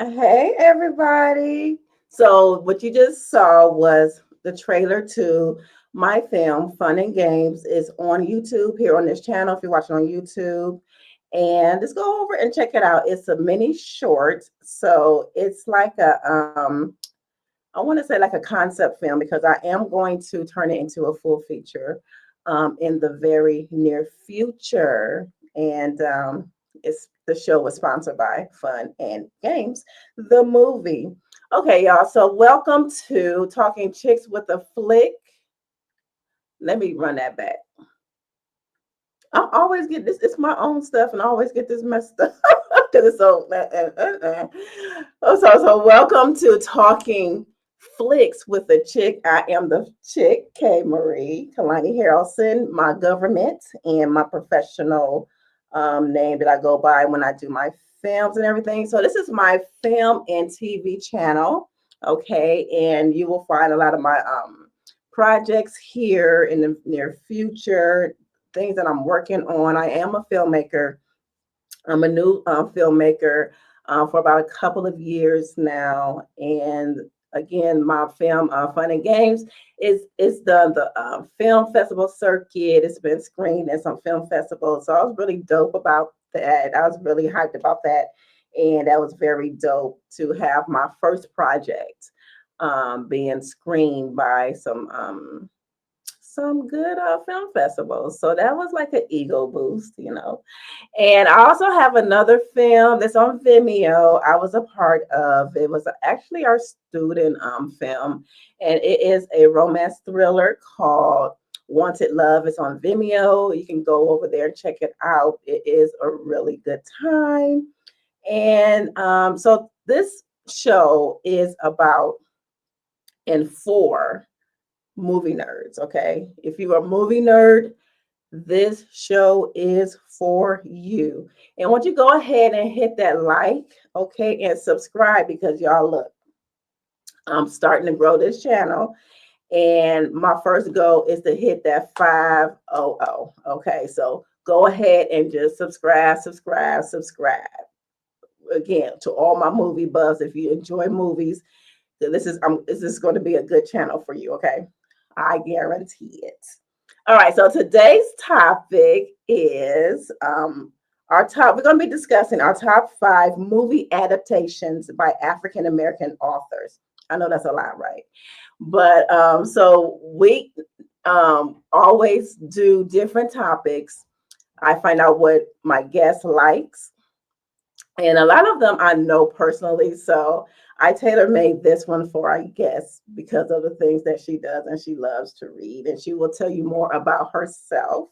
Hey, everybody. So, what you just saw was the trailer to my film, Fun and Games, is on YouTube here on this channel if you're watching on YouTube. And just go over and check it out. It's a mini short. So, it's like I want to say like a concept film because I am going to turn it into a full feature in the very near future. And it's the show was sponsored by Fun and Games, the movie. Okay, y'all. So welcome to Talking Chicks with a Flick. Let me run that back. I always get this. It's my own stuff, and I always get this messed up because it's so. So welcome to Talking Flicks with a Chick. I am the chick, K. Marie Keilani Harrelson, my government and my professional name that I go by when I do my films and everything. So this is my film and TV channel. Okay, and you will find a lot of my projects here in the near future, things that I'm working on. I am a filmmaker. I'm a new filmmaker for about a couple of years now, and again, my film Fun and Games is done the film festival circuit. It's been screened in some film festivals, so I was really dope about that. I was really hyped about that, and that was very dope to have my first project being screened by some good film festivals. So that was like an ego boost. And I also have another film that's on Vimeo. I was a part of. It was actually our student film, and it is a romance thriller called Wanted Love. It's on Vimeo. You can go over there and check it out. It is a really good time. And so this show is about and for movie nerds. Okay, if you're a movie nerd, this show is for you. And I want you to go ahead and hit that like, okay, and subscribe because y'all look, I'm starting to grow this channel. And my first goal is to hit that 500. Okay, so go ahead and just subscribe. Again, to all my movie buffs, if you enjoy movies, this is going to be a good channel for you. Okay, I guarantee it. All right, so today's topic is our top. We're going to be discussing our top 5 movie adaptations by African American authors. I know that's a lot, right? But so we always do different topics. I find out what my guest likes, and a lot of them I know personally. So I tailor made this one for our guest because of the things that she does and she loves to read. And she will tell you more about herself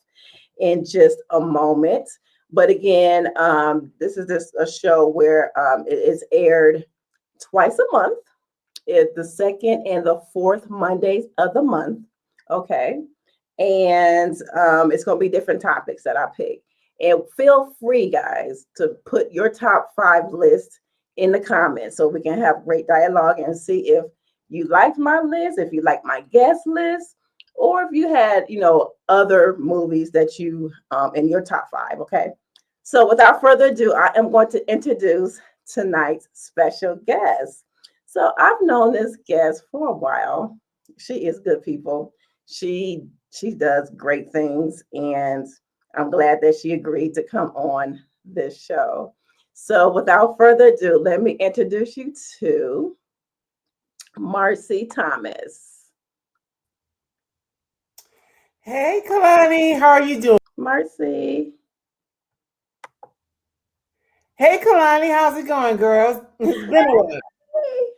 in just a moment. But again, this is just a show where it is aired twice a month. It's the second and the fourth Mondays of the month. Okay. And it's going to be different topics that I pick. And feel free, guys, to put your top 5 list in the comments so we can have great dialogue and see if you liked my list, if you like my guest list, or if you had, other movies that you in your top 5. Okay. So without further ado, I am going to introduce tonight's special guest. So I've known this guest for a while. She is good people. She does great things, and I'm glad that she agreed to come on this show. So without further ado, let me introduce you to Marcie Thomas. Hey, Keilani, how are you doing? Marcie, Hey, Keilani, how's it going, girls? It's been a while.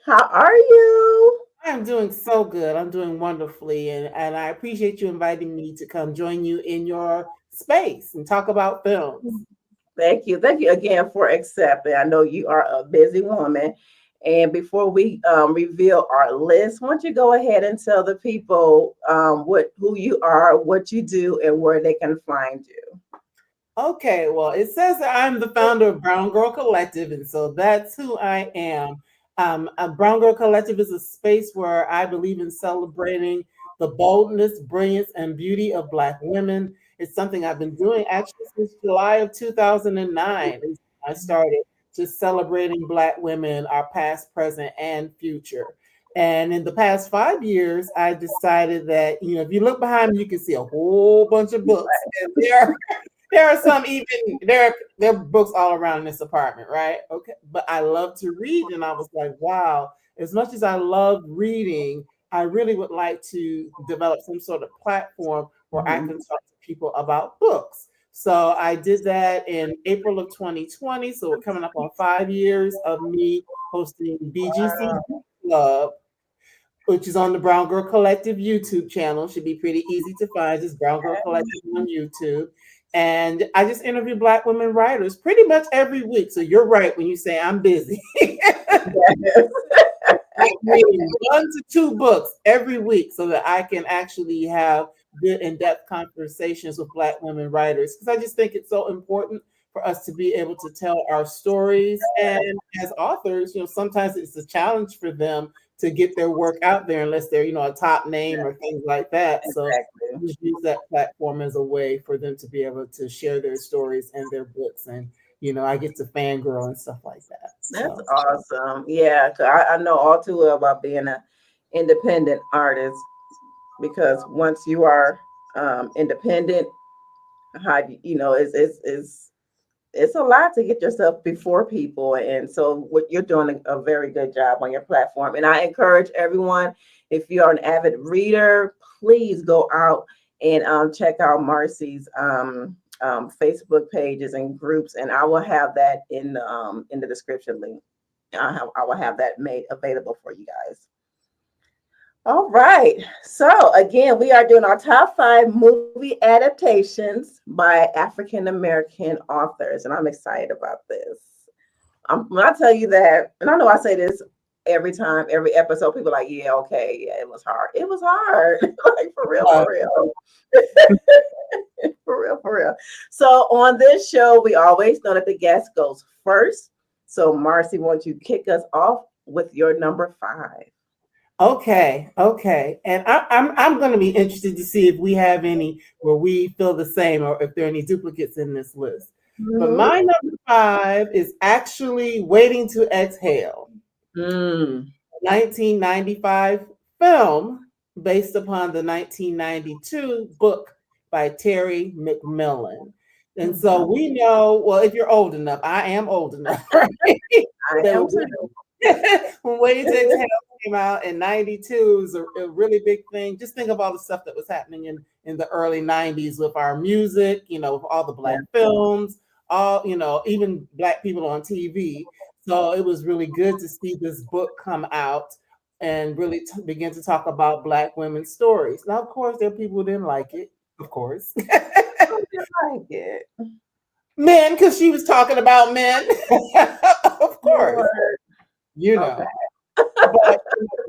how are you? I'm doing so good. I'm doing wonderfully, and I appreciate you inviting me to come join you in your space and talk about films. Thank you again for accepting. I know you are a busy woman. And before we reveal our list, why don't you go ahead and tell the people who you are, what you do, and where they can find you. Okay, well, it says that I'm the founder of Brown Girl Collective, and so that's who I am. A Brown Girl Collective is a space where I believe in celebrating the boldness, brilliance, and beauty of Black women. It's something I've been doing actually since July of 2009. I started. just celebrating Black women, our past, present, and future. And in the past 5 years, I decided that, if you look behind me, you can see a whole bunch of books. And there are some even there are books all around this apartment, right? Okay. But I love to read, and I was like, wow, as much as I love reading, I really would like to develop some sort of platform where I can Mhm. talk to people about books. So I did that in April of 2020. So we're coming up on 5 years of me hosting BGC Wow. Club, which is on the Brown Girl Collective YouTube channel. Should be pretty easy to find. Just Brown Girl Collective on YouTube. And I just interview Black women writers pretty much every week. So you're right when you say I'm busy. Yes. Like reading 1 to 2 books every week so that I can actually have good in-depth conversations with Black women writers. Because I just think it's so important for us to be able to tell our stories. And as authors, sometimes it's a challenge for them to get their work out there unless they're, a top name or things like that. So Exactly. just use that platform as a way for them to be able to share their stories and their books. And, I get to fangirl and stuff like that. That's So awesome. Yeah, 'cause I know all too well about being an independent artist because once you are independent, how it's a lot to get yourself before people, and so what you're doing a very good job on your platform. And I encourage everyone, if you are an avid reader, please go out and check out Marcie's Facebook pages and groups, and I will have that in the description link. I will have that made available for you guys. All right. So again, we are doing our top 5 movie adaptations by African American authors, and I'm excited about this. When I tell you that, and I know I say this every time, every episode, people are like, yeah, okay, yeah, it was hard. It was hard, like uh, for real, for real, for real. So on this show, we always know that the guest goes first. So Marcie, won't you kick us off with your number 5? Okay, okay. And I'm going to be interested to see if we have any where we feel the same or if there are any duplicates in this list. But Mm-hmm. my number 5 is actually Waiting to Exhale, Mm. 1995 film based upon the 1992 book by Terry McMillan. And so Mhm. we know, well, if you're old enough, I am old enough, right? I That am too. when Waiting to Exhale came out in 92 is a really big thing. Just think of all the stuff that was happening in the early 90s with our music, with all the Yeah. Black films, all, even Black people on TV. So it was really good to see this book come out and really begin to talk about Black women's stories. Now, of course, there are people who didn't like it, of course. I did like it. Men, because she was talking about men, of course, Lord. you Okay. know. But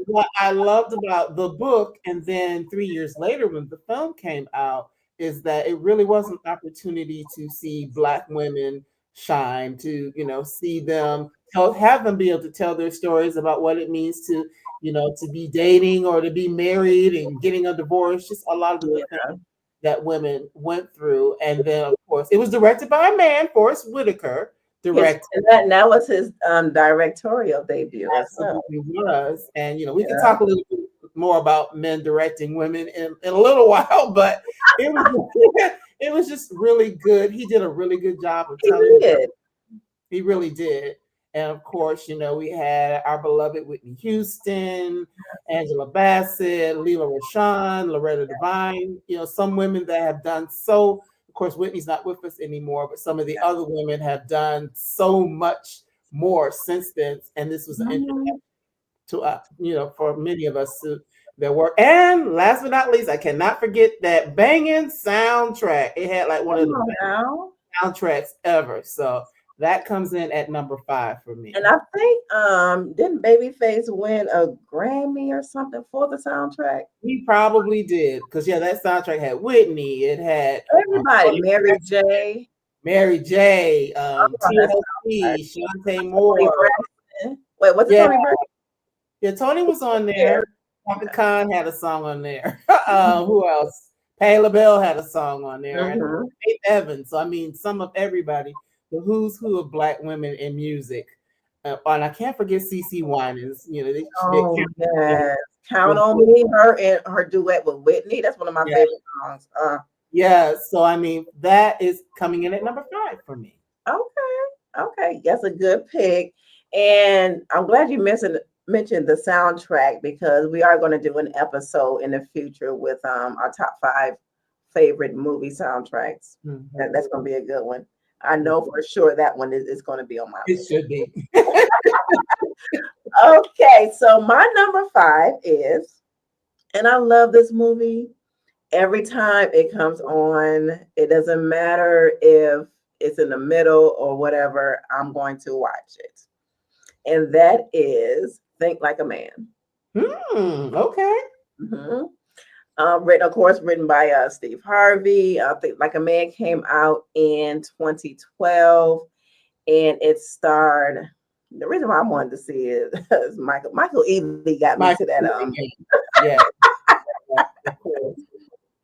what I loved about the book, and then 3 years later when the film came out, is that it really was an opportunity to see Black women shine, to see them have them be able to tell their stories about what it means to to be dating or to be married and getting a divorce, just a lot of the things Yeah. that women went through. And then of course it was directed by a man, Forrest Whitaker, His directed. and that was his directorial debut as well. Absolutely was. And we can Yeah. talk a little bit more about men directing women in a little while, but it was it was just really good. He did a really good job of He telling. did. He really did. And of course, we had our beloved Whitney Houston, Angela Bassett, Leela Rashawn, Loretta Devine, some women that have done so. Of course, Whitney's not with us anymore, but some of the other women have done so much more since then. And this was an introduction Mhm. to, for many of us to their work. And last but not least, I cannot forget that banging soundtrack. It had like one of Come the on now. soundtracks ever. So that comes in at number 5 for me. And I think didn't Babyface win a Grammy or something for the soundtrack? We probably did because yeah, that soundtrack had Whitney. It had Everybody, Toni Mary J. Mary J, Oh, that soundtrack. TLC, Shantae Tony Moore. Braxton. Wait, was it Yeah, Tony Braxton? yeah, Tony was on Yeah. there. Chaka Khan had a song on there. Who else? Pay LaBelle had a song on there, and Mhm. Faith Evans. So I mean, some of everybody. the who's who of Black women in music. And I can't forget CC Winans. You know, they Oh can't yes. Count was on Me, her and her duet with Whitney. That's one of my yeah, favorite songs. yeah. So I mean, that is coming in at number 5 for me. Okay. Okay. That's a good pick. And I'm glad you mentioned the soundtrack because we are going to do an episode in the future with our top five favorite movie soundtracks. Mhm. That's going to be a good one. I know for sure that one is going to be on my It list. should be. Okay, so my number five is, and I love this movie. Every time it comes on, it doesn't matter if it's in the middle or whatever, I'm going to watch it. And that is Think Like a Man. Okay. Mhm. Written, of course, written by Steve Harvey. I Think Like a Man came out in 2012, and it starred. The reason why I wanted to see it is Michael Ealy got me to Michael that. Keaton, yeah, of course.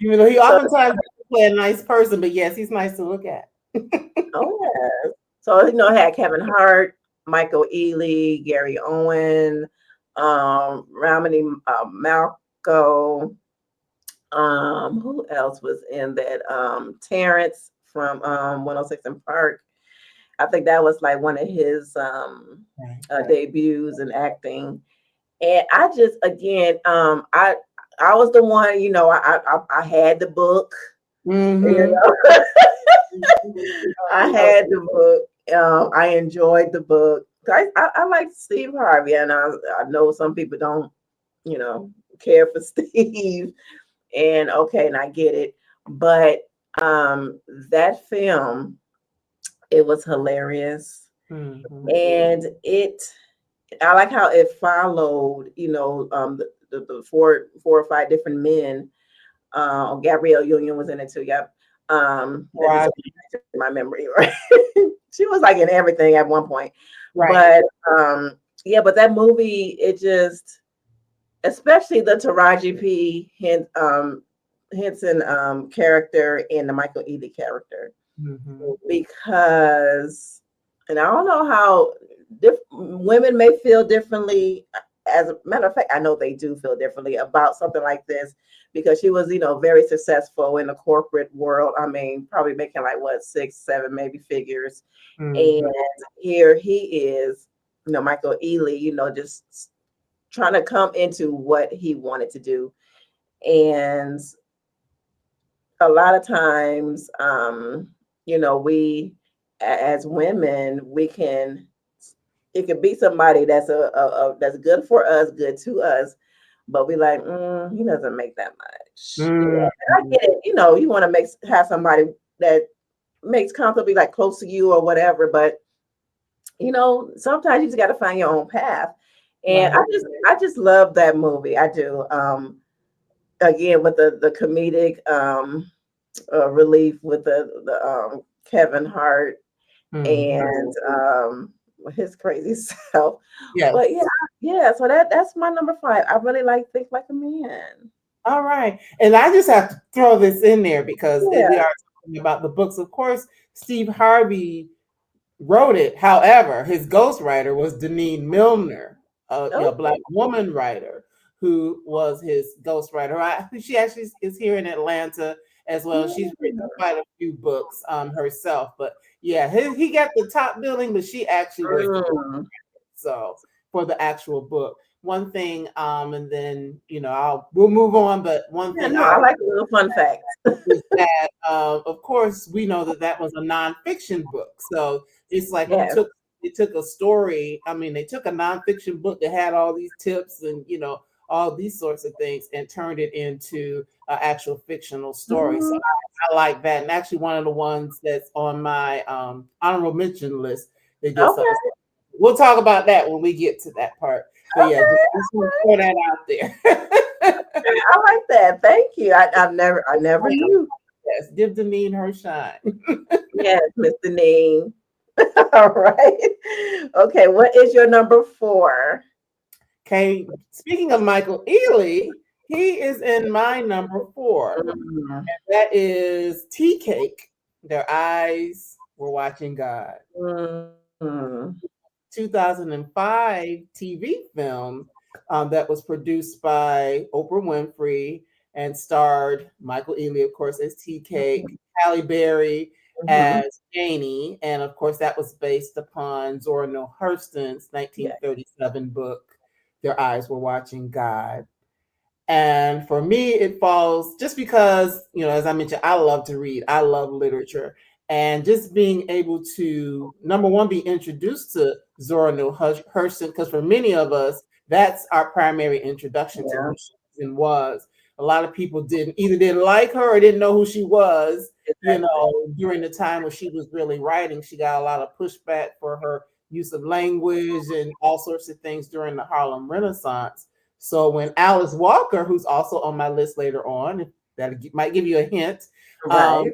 Even though he So oftentimes doesn't play a nice person, but yes, he's nice to look at. oh yeah. So it had Kevin Hart, Michael Ealy, Gary Owen, Ramani Malco. Who else was in that? Terrence from 106 in Park. I think that was like one of his Right. debuts in acting. And I just again, I was the one, I had the book, you Mm-hmm. know. I had the book. I enjoyed the book. I like Steve Harvey, and I know some people don't, you know, care for Steve. And okay, and I get it, but that film, it was hilarious, Mm-hmm. and I like how it followed, the four or five different men. Gabrielle Union was in it too. Yep. That just Right. my memory, right? She was like in everything at one point. Right. But yeah, but that movie, it just, especially the Taraji P. Henson character and the Michael Ealy character, Mm-hmm. because, and I don't know how women may feel differently. As a matter of fact, I know they do feel differently about something like this because she was, very successful in the corporate world. I mean, probably making like what, six, seven, maybe figures. And Mm-hmm. here he is, Michael Ealy, just trying to come into what he wanted to do. And a lot of times, we as women, we can, it could be somebody that's that's good for us, good to us, but we like, he doesn't make that much. And I Mm-hmm. get it, you want to have somebody that makes comfortably like close to you or whatever, but sometimes you just got to find your own path. And Right. I just love that movie. I do. Again, with the comedic relief with the Kevin Hart Mm-hmm. and his crazy self. But Yes. yeah. So that's my number five. I really like Think Like a Man. All right. And I just have to throw this in there because we Yeah. are talking about the books. Of course, Steve Harvey wrote it. However, his ghostwriter was Deneen Milner, a Black Okay. woman writer who was his ghostwriter. She actually is here in Atlanta as well. She's written quite a few books herself. But yeah, he got the top billing, but she actually was the book. Mm. So for the actual book. One thing, and then we'll move on. But one Yeah. thing No, I I like the little fun facts. is that, of course, we know that that was a nonfiction book. So it's like Yes. they took a story. I mean, they took a nonfiction book that had all these tips and all these sorts of things and turned it into an actual fictional story. So Mhm. I like that. And actually, one of the ones that's on my honorable mention list. They did something. Okay. We'll talk about that when we get to that part. But yeah, just want to throw that out there. I like that. Thank you. I never knew. Yes, give Deneen her shine. Yes, Mr. Name. All right. Okay, what is your number four? Okay, speaking of Michael Ealy, he is in my number 4. Mm. That is Tea Cake, Their Eyes. Were Watching God. Mm. 2005 TV film that was produced by Oprah Winfrey and starred Michael Ealy, of course, as Tea Cake, Halle Berry Mhm. as Janie, and of course that was based upon Zora Neale Hurston's Yeah. 1937 book, Their Eyes Were Watching God. And for me, it falls just because, as I mentioned, I love to read, I love literature. And just being able to, number one, be introduced to Zora Neale Hurston, because for many of us, that's our primary introduction to Yeah. who she is and was. A lot of people didn't like her or didn't know who she was, Exactly. during the time when she was really writing. She got a lot of pushback for her use of language and all sorts of things during the Harlem Renaissance. So when Alice Walker, who's also on my list later on, if that might give you a hint, Right.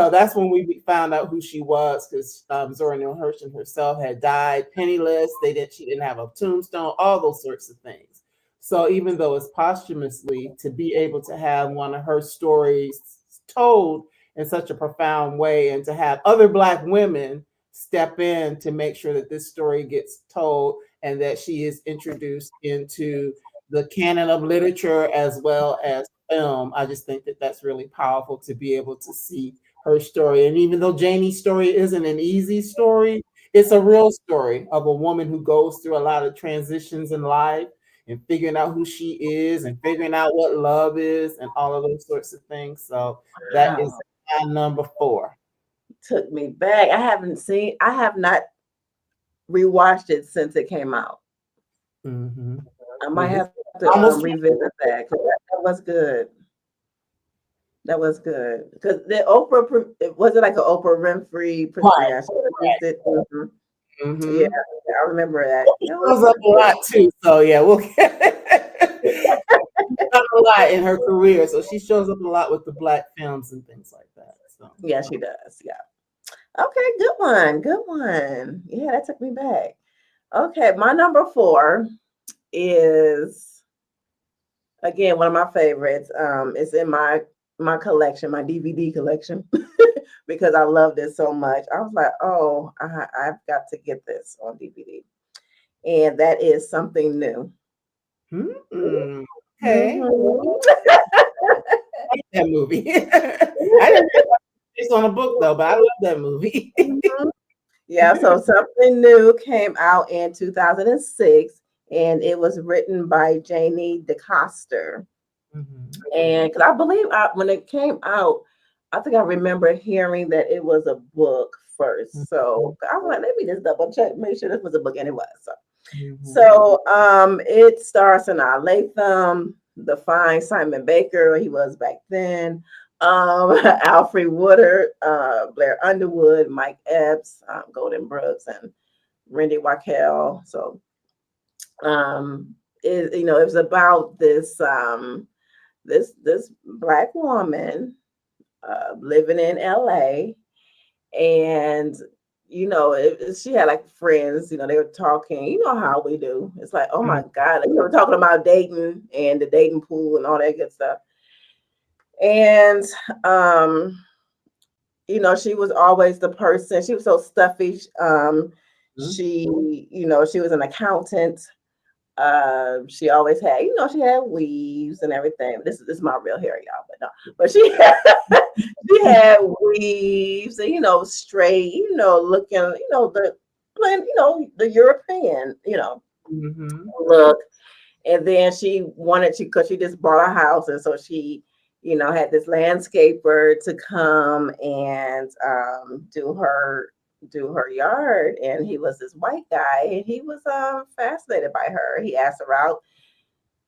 that's when we found out who she was, because Zora Neale Hurston herself had died penniless. She didn't have a tombstone, all those sorts of things. So even though it's posthumously, to be able to have one of her stories told in such a profound way, and to have other Black women step in to make sure that this story gets told and that she is introduced into the canon of literature as well as film. I just think that that's really powerful to be able to see her story. And even though Janie's story isn't an easy story, it's a real story of a woman who goes through a lot of transitions in life and figuring out who she is and figuring out what love is and all of those sorts of things. So that is Wow. my number four. Took me back. I have not rewatched it since it came out. Mm-hmm. I might Yeah, it's have to almost revisit that, 'cause that was good. That was good because the Oprah was it like an Oprah Winfrey? right. Yeah, she produced it. Mhm. Yeah, Mm-hmm. I remember that. She It was shows up a lot too. So yeah, we'll done a lot in her career. So she shows up a lot with the Black films and things like that. So yeah, she does. Yeah. Okay, good one. Good one. Yeah, that took me back. Okay, my number four is again one of my favorites. It's in my collection, my DVD collection, because I love this so much. I was like, oh, I've got to get this on DVD, and that is something new. hmm. Okay. Mhm. I like that movie. I didn't realize it's on a book though, but I love that movie. Mhm. Yeah, so something new came out in 2006, and it was written by Janie DeCoster. Mhm. And because I believe when it came out, I think I remember hearing that it was a book first. So I was like, let me just double check, make sure this was a book, and it was. Mhm. So it stars Sanaa Lathan, the fine Simon Baker, he was back then. Alfred Woodard, Blair Underwood, Mike Epps, Golden Brooks, and Randy Wackell. So it was about this black woman living in LA, and she had like friends, they were talking, how we do. It's like, oh my God, like, they were talking about dating and the dating pool and all that good stuff. And um, she was always the person, she was so stuffy. Mhm. She was an accountant. She always had, she had weaves and everything. This is my real hair, y'all, but no. But she she had weaves and straight, looking, the plain, the European, Mhm. look. And then she wanted to, because she just bought a house, and so she, had this landscaper to come and do her yard, and he was this white guy, and he was fascinated by her. He asked her out.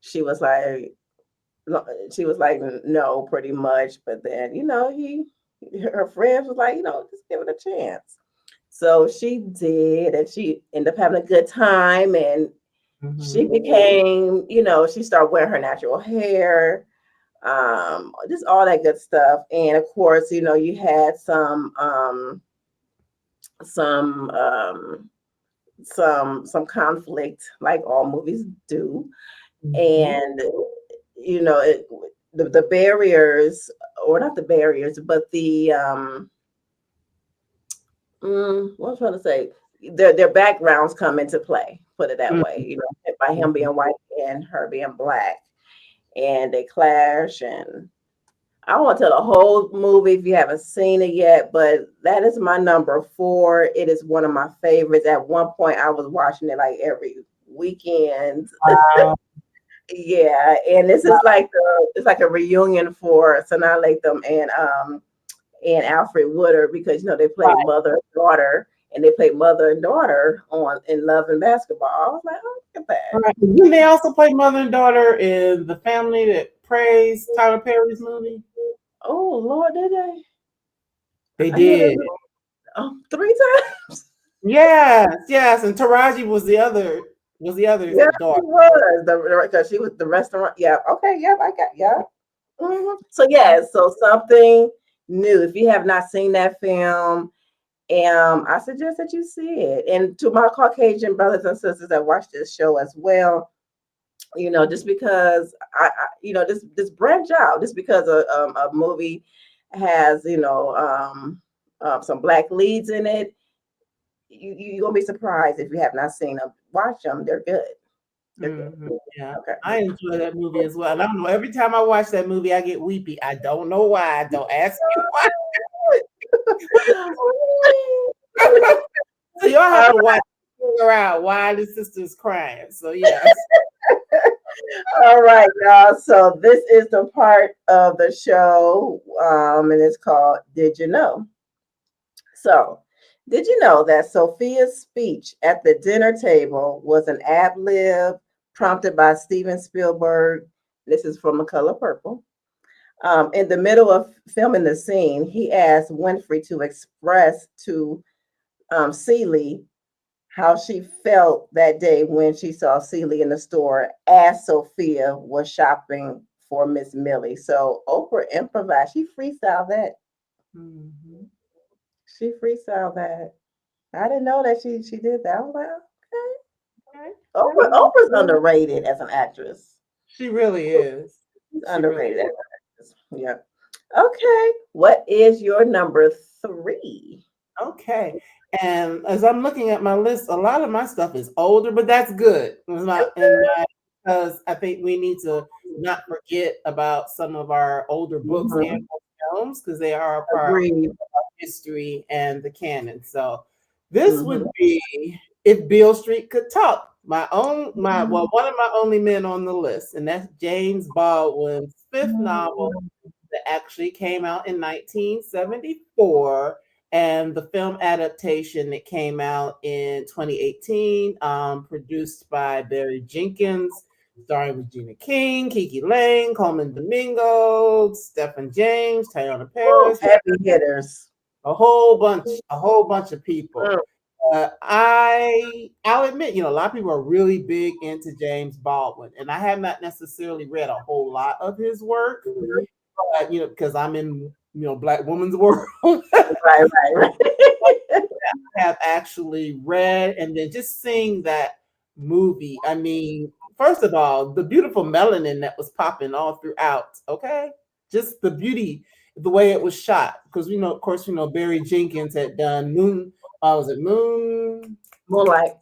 She was like, no, pretty much. But then, her friends was like, just give it a chance. So she did, and she ended up having a good time, and she Mhm. became, she started wearing her natural hair, just all that good stuff. And of course, you had some some conflict, like all movies do. Mhm. And it. the barriers, or not the barriers, but the what was I trying to say? Their backgrounds come into play. Put it that way, Mhm, you know, by him being mhm. white and her being black, and they clash. And I don't want to tell the whole movie if you haven't seen it yet, but that is my number four. It is one of my favorites. At one point, I was watching it like every weekend. Wow. Yeah, and this is like it's like a reunion for Sanaa Lathan and Alfred Woodard, because you know they played Right. mother and daughter, and they played mother and daughter on in Love and Basketball. I was like, oh, look at that. Right. Didn't they also play mother and daughter in the family that praised Tyler Perry's movie? Oh Lord, did they? They I know they did. were three times. Yes, yes. And Taraji was the other Yeah, she daughter. was because she was the restaurant. Yeah, okay, yep, I got yeah. So yeah, so something new. If you have not seen that film, I suggest that you see it. And to my Caucasian brothers and sisters that watch this show as well, you know, just because you know, this branch out, just because a movie has, you know, some black leads in it, you're gonna be surprised if you have not seen them. Watch them; they're good. They're good. Mhm. Yeah, Okay. I enjoy that movie as well. And I don't know, every time I watch that movie, I get weepy. I don't know why. Don't ask me why. So y'all have All to watch to figure out why the sister's crying. So yes. all right, y'all. So this is the part of the show, and it's called "Did You Know?" So, did you know that Sophia's speech at the dinner table was an ad lib prompted by Steven Spielberg? This is from A Color Purple. In the middle of filming the scene, he asked Winfrey to express to Celie how she felt that day when she saw Celie in the store as Sophia was shopping for Miss Millie. So Oprah improvised. She freestyled that. Mhm. She freestyled that. I didn't know that she did that. I was like, Okay. okay. Oprah's underrated as an actress. She really is. She's She really underrated as an actress. Yeah. Okay. What is your number three? okay. And as I'm looking at my list, a lot of my stuff is older, but that's good. It's not, and because I think we need to not forget about some of our older books and Mhm. films because they are a part of Agreed. history and the canon. So this would Mhm. be If Beale Street Could Talk. One of my only men on the list, and that's James Baldwin's fifth novel that actually came out in 1974, and the film adaptation that came out in 2018, produced by Barry Jenkins, starring Regina King, Kiki Lang, Coleman Domingo, Stephen James, Tayona Woo, Paris, heavy hitters. a whole bunch of people. Mm, I'll admit, a lot of people are really big into James Baldwin, and I have not necessarily read a whole lot of his work, mhm. because I'm in Black woman's world. Right, right, right. Have actually read and then just seeing that movie. I mean, first of all, the beautiful melanin that was popping all throughout. Okay, just the beauty, the way it was shot, because of course, Barry Jenkins had done Moon. Was it Moon? Moonlight.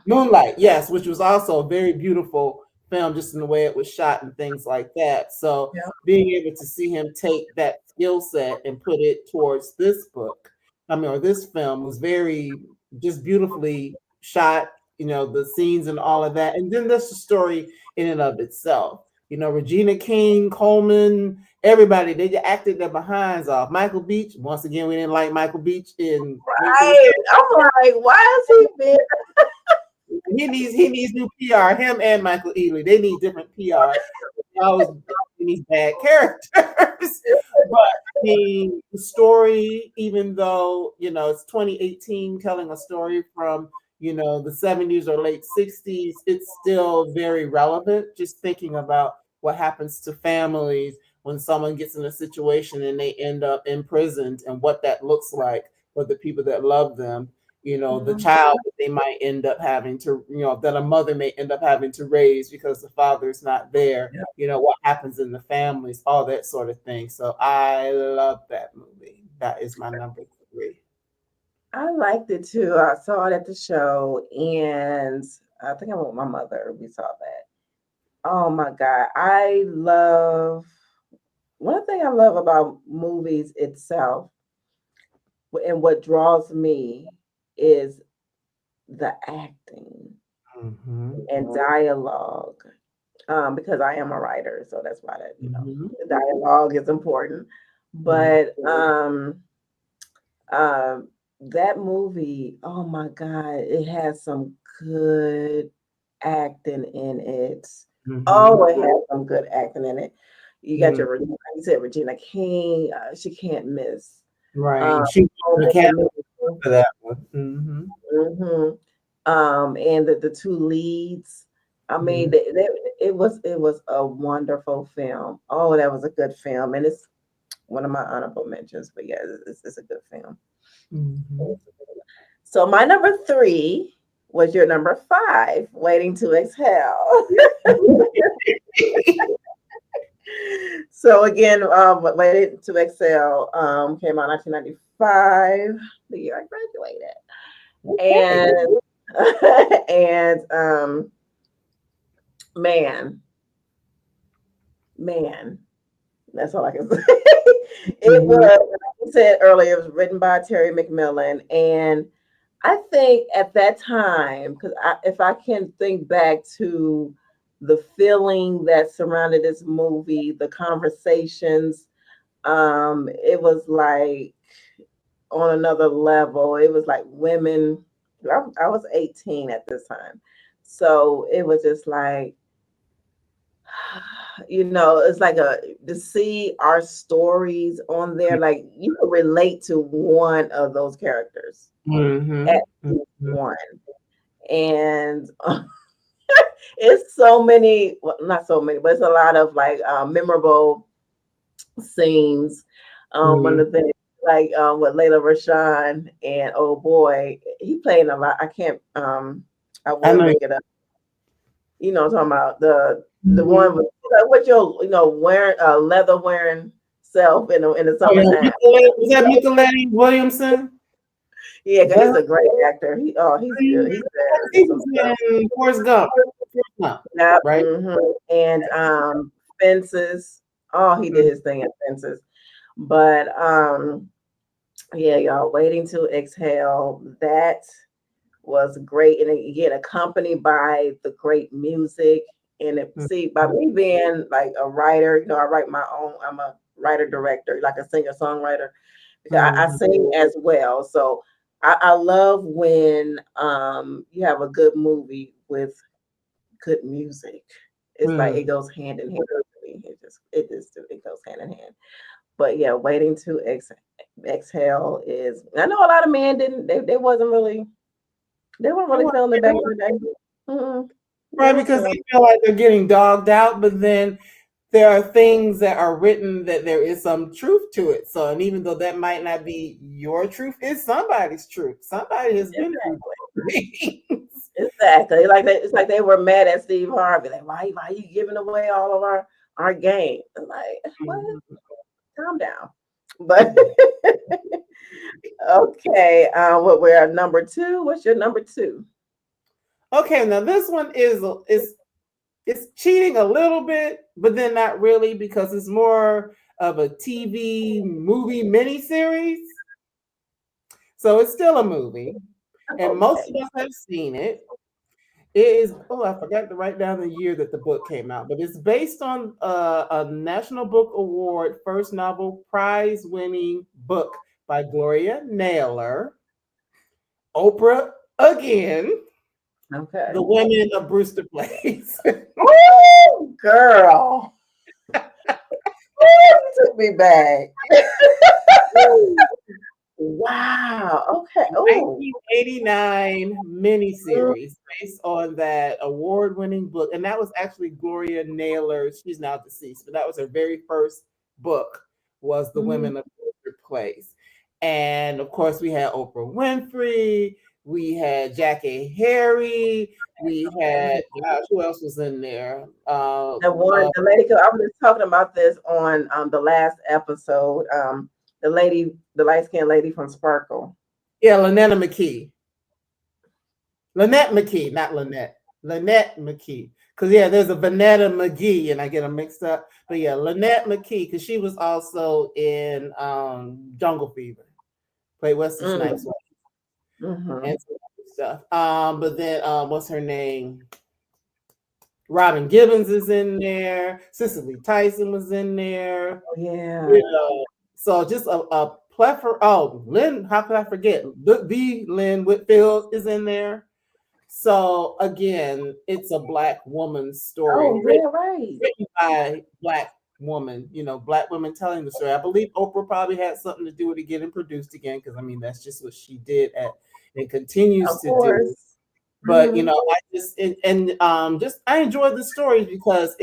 Moonlight, yes, which was also a very beautiful film, just in the way it was shot and things like that. So Yeah. being able to see him take that skill set and put it towards this book, or this film, was very just beautifully shot. The scenes and all of that, and then that's the story in and of itself. Regina King, Coleman, everybody, they just acted their behinds off. Michael Beach, once again, we didn't like Michael Beach in Wait for the Right. I'm like, why is he being He needs new PR. Him and Michael Ealy, they need different PR. They always in these bad characters. But the story, even though it's 2018, telling a story from the 70s or late 60s, it's still very relevant. Just thinking about what happens to families when someone gets in a situation and they end up imprisoned, and what that looks like for the people that love them. the Mhm. child that they might end up having to, that a mother may end up having to raise because the father's not there, Yeah. what happens in the families, all that sort of thing. So I love that movie. That is my number three. I liked it too. I saw it at the show, and I think I went with my mother. We saw that. Oh my God. One thing I love about movies itself and what draws me is the acting Mm-hmm. and dialogue. Because I am a writer, so that's why Mm-hmm. the dialogue is important. But um, that movie, oh my God, it has some good acting in it. Mm-hmm. Oh, it has some good acting in it. You got Mm-hmm. your, like you said, Regina King. She can't miss. Right. Um, And she won the Academy oh, for that one. Mm-hmm. hmm and the two leads. I mean, Mm-hmm. it was a wonderful film. Oh, that was a good film, and it's one of my honorable mentions. But yeah, it's a good film. Mm-hmm. So my number three was your number five, Waiting to Exhale. So again, Waiting to Exhale came out 1995, the year I Okay. graduated, and man, man, that's all I can say. It was, Mm-hmm. like I said earlier, it was written by Terry McMillan, and I think at that time, because if I can think back to the feeling that surrounded this movie, the conversations, it was like on another level. It was like women. I was 18 at this time, so it was just like, it's like to see our stories on there, like you could relate to one of those characters, at Mm-hmm. least Mm-hmm. one. And it's so many, well, not so many, but it's a lot of like memorable scenes. One of the things, like with Layla Rashawn and oh boy, he played in a lot. I can't, I I will know. look it up. I'm talking about the Mm-hmm. one with your wearing leather wearing self in the Oh, yeah. summertime. Was that Michelangelo Williamson? Yeah, Is 'cause he's that a great actor. He's good. He's good he in some was stuff. in Forrest Gump. Forrest Gump, Yeah. right? And Fences. Oh, he did his thing at Fences. But yeah, y'all, Waiting to Exhale. That was great, and again accompanied by the great music. And see, by me being like a writer, I write my own. I'm a writer director, like a singer songwriter, because I Mm-hmm. sing as well. So I love when you have a good movie with good music. It's like it goes hand in hand to me. It goes hand in hand. But yeah, Waiting to Exhale is. I know a lot of men didn't. They weren't really feeling it back in the day. Mm-mm. They Right, weren't because feeling. they feel like they're getting dogged out, but then there are things that are written that there is some truth to it. So, and even though that might not be your truth, it's somebody's truth. Somebody has been through Exactly. those things. Exactly. It's like they were mad at Steve Harvey. Like, why you giving away all of our game? I'm like, what? Calm down. But okay. What we're at number two? What's your number two? Okay, now this one is it's cheating a little bit, but then not really because it's more of a TV movie miniseries. So it's still a movie, and most of Okay. us have seen it. It is, oh, I forgot to write down the year that the book came out, but it's based on a National Book Award first novel prize winning book by Gloria Naylor, Oprah again, Okay. The Women of Brewster Place. Oh, girl. Ooh, you took me back. Wow. Okay. Oh. 1989 miniseries based on that award-winning book, and that was actually Gloria Naylor's. She's now deceased, but that was her very first book. Was The Mhm. Women of Brewster Place, and of course we had Oprah Winfrey. We had Jackie Harry. We had who else was in there? The one, the lady, I was just talking about this on the last episode. The lady, the light skinned lady from Sparkle. Yeah, Lynette McKee, not Lynette. Lynette McKee. Because, yeah, there's a Vanetta McGee, and I get them mixed up. But, yeah, Lynette McKee, because she was also in Jungle Fever, played Wesley Mm. Snipes' Hmm. and some other stuff. But then, what's her name? Robin Gibbons is in there. Cicely Tyson was in there. Yeah. You know, so just a plethora. Oh, Lynn, how could I forget? The Lynn Whitfield is in there. So again, it's a black woman's story Oh, yeah, right. written by black woman, black women telling the story. I believe Oprah probably had something to do with it getting produced again, because I mean that's just what she did and continues Of to do. course. But Hmm. I just just I enjoyed the stories because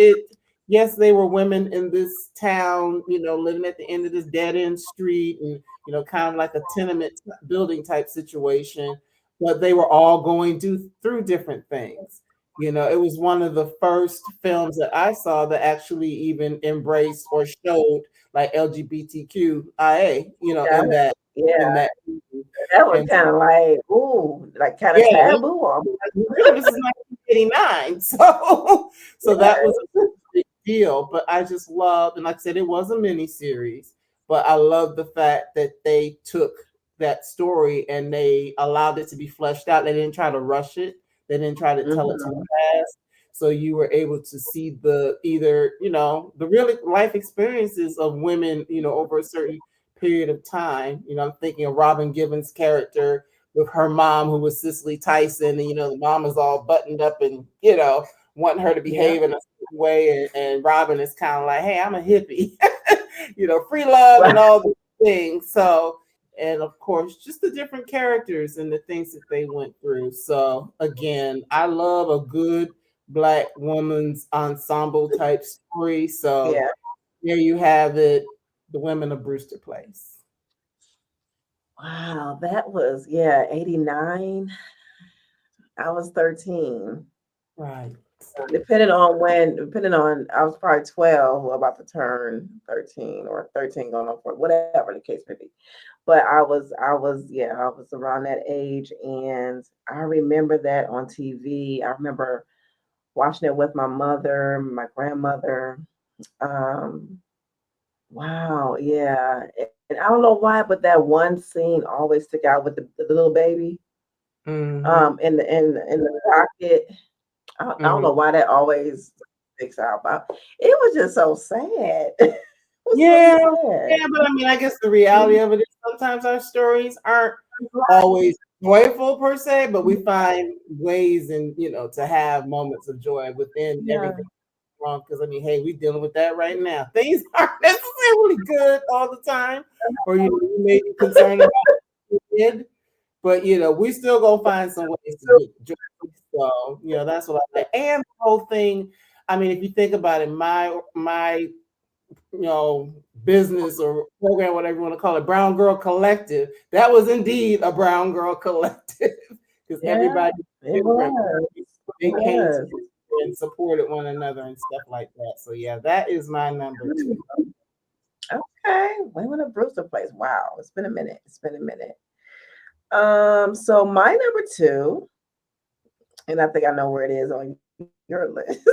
yes, they were women in this town, living at the end of this dead end street, and kind of like a tenement building type situation, but they were all going through different things. It was one of the first films that I saw that actually even embraced or showed like LGBTQIA, Yeah, in yeah. that movie. That was And kind of like, ooh, like kind of yeah, taboo almost. remember this is 1989, so that was a big deal. But I just loved, and like I said, it was a mini series, but I love the fact that they took that story and they allowed it to be fleshed out. They didn't try to rush it. They didn't try to tell it too Hmm. fast. So you were able to see the real life experiences of women, over a certain period of time. I'm thinking of Robin Gibbons' character with her mom, who was Cicely Tyson, and the mom is all buttoned up and wanting her to Yeah. behave in a certain way, and Robin is kind of like, hey, I'm a hippie, free love and all these things. So, and of course, just the different characters and the things that they went through. So again, I love a good black woman's ensemble type story. So Yeah. there you have it, the women of Brewster Place. Wow, that was, yeah, 89. I was 13. Right. Depending on, I was probably 12, about to turn 13, or 13 going on for whatever the case may be. But yeah, I was around that age, and I remember that on TV. I remember watching it with my mother, my grandmother. Um, wow, yeah. And I don't know why, but that one scene always stick out with the little baby Mm-hmm. in the pocket. I don't know why that always sticks out. But it was just so sad. It was so Yeah, sad. yeah, but I mean, I guess the reality of it is sometimes our stories aren't always joyful per se, but we find ways and to have moments of joy within Yeah. everything wrong. Because I mean, hey, we're dealing with that right now. Things aren't necessarily good all the time, or you may be concerned about what you did, but we still gonna find some ways to get joy. So that's what I like. And the whole thing. I mean, if you think about it, my business or program, whatever you want to call it, Brown Girl Collective. That was indeed a Brown Girl Collective because Yeah, everybody it different. was. It They came was. together and supported one another and stuff like that. So yeah, that is my number two. Okay. Women of Brewster Place. Wow. It's been a minute. It's been a minute. So my number two, and I think I know where it is on your list,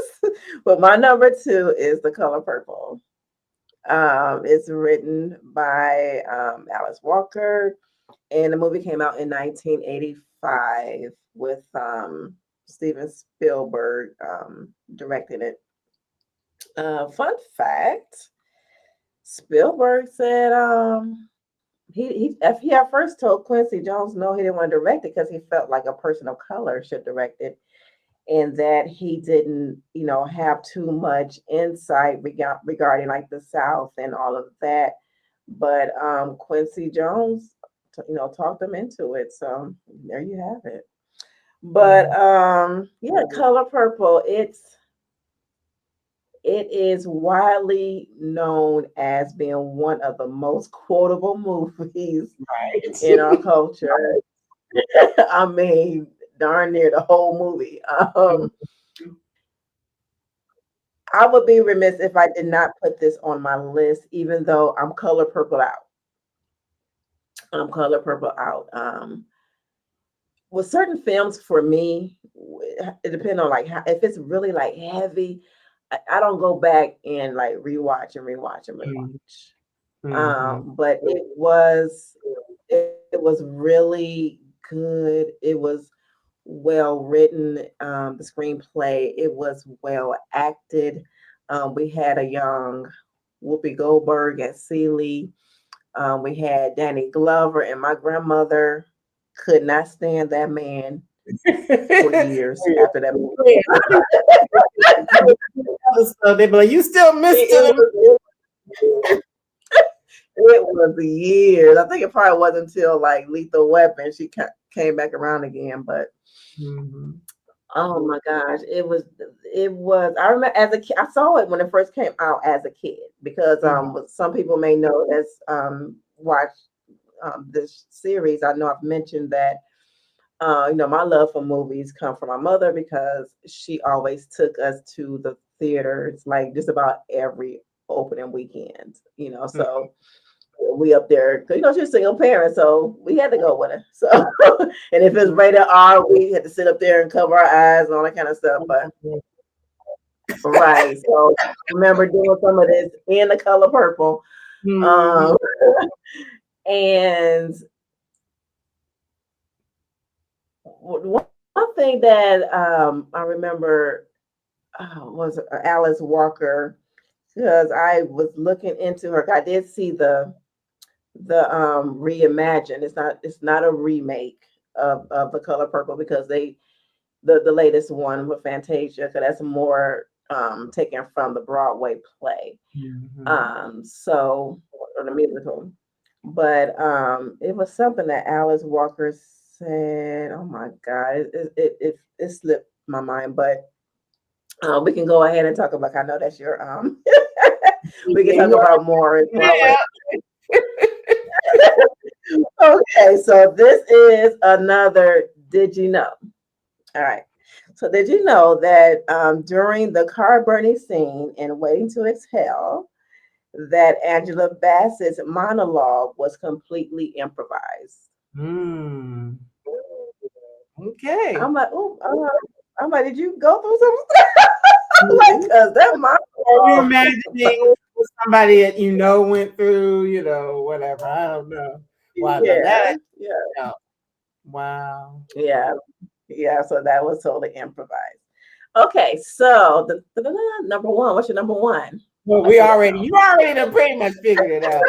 but my number two is The Color Purple. It's written by Alice Walker, and the movie came out in 1985 with Steven Spielberg directing it. Fun fact: Spielberg said he at first told Quincy Jones no, he didn't want to direct it because he felt like a person of color should direct it, and that he didn't, have too much insight regarding like the South and all of that. But Quincy Jones, talked him into it. So there you have it. But Mm. yeah, Color Purple. It is widely known as being one of the most quotable movies Right. in our culture. I mean, darn near the whole movie. I would be remiss if I did not put this on my list, even though I'm color purple out. I'm color purple out. With certain films, for me, it depends on like how, if it's really like heavy, I don't go back and like rewatch and rewatch and rewatch. Mm-hmm. But it was really good. It was well written. The screenplay, it was well acted. We had a young Whoopi Goldberg as Celie. We had Danny Glover, and my grandmother could not stand that man for years after that movie. So they be like, "You still missed It it." was it was years. I think it probably wasn't until like Lethal Weapon she came back around again. But Mhm. oh my gosh, it was. I remember as a kid, I saw it when it first came out as a kid because Mhm. some people may know that's watched this series. I know I've mentioned that my love for movies come from my mother because she always took us to the theaters like just about every opening weekend. So we up there, 'cause, she's a single parent, so we had to go with her. So, and if it's rated R, we had to sit up there and cover our eyes and all that kind of stuff. But right, so I remember doing some of this in the color purple. Mhm. Um, and one thing that I remember was Alice Walker because I was looking into her. I did see the reimagined. It's not a remake of the Color Purple because the latest one with Fantasia, because that's more taken from the Broadway play. Mhm. So or the musical. But it was something that Alice Walker said. Oh my God, it slipped my mind, but we can go ahead and talk about. I know that's your we can Yeah, talk you about more as well. already Okay, so this is another. Did you know? All right. So did you know that during the car burning scene in Waiting to Exhale, that Angela Bassett's monologue was completely improvised? Mm. Okay. I'm like, oh, I'm like, did you go through some stuff? Like, cause that Are you monologue, imagining what somebody that you know went through, whatever? I don't know. Wow, now yeah, that yeah, no. Wow. yeah, yeah. So that was totally improvised. Okay, so the number one. What's your number one? Well, Let's see what's on. you already done pretty much figured it out.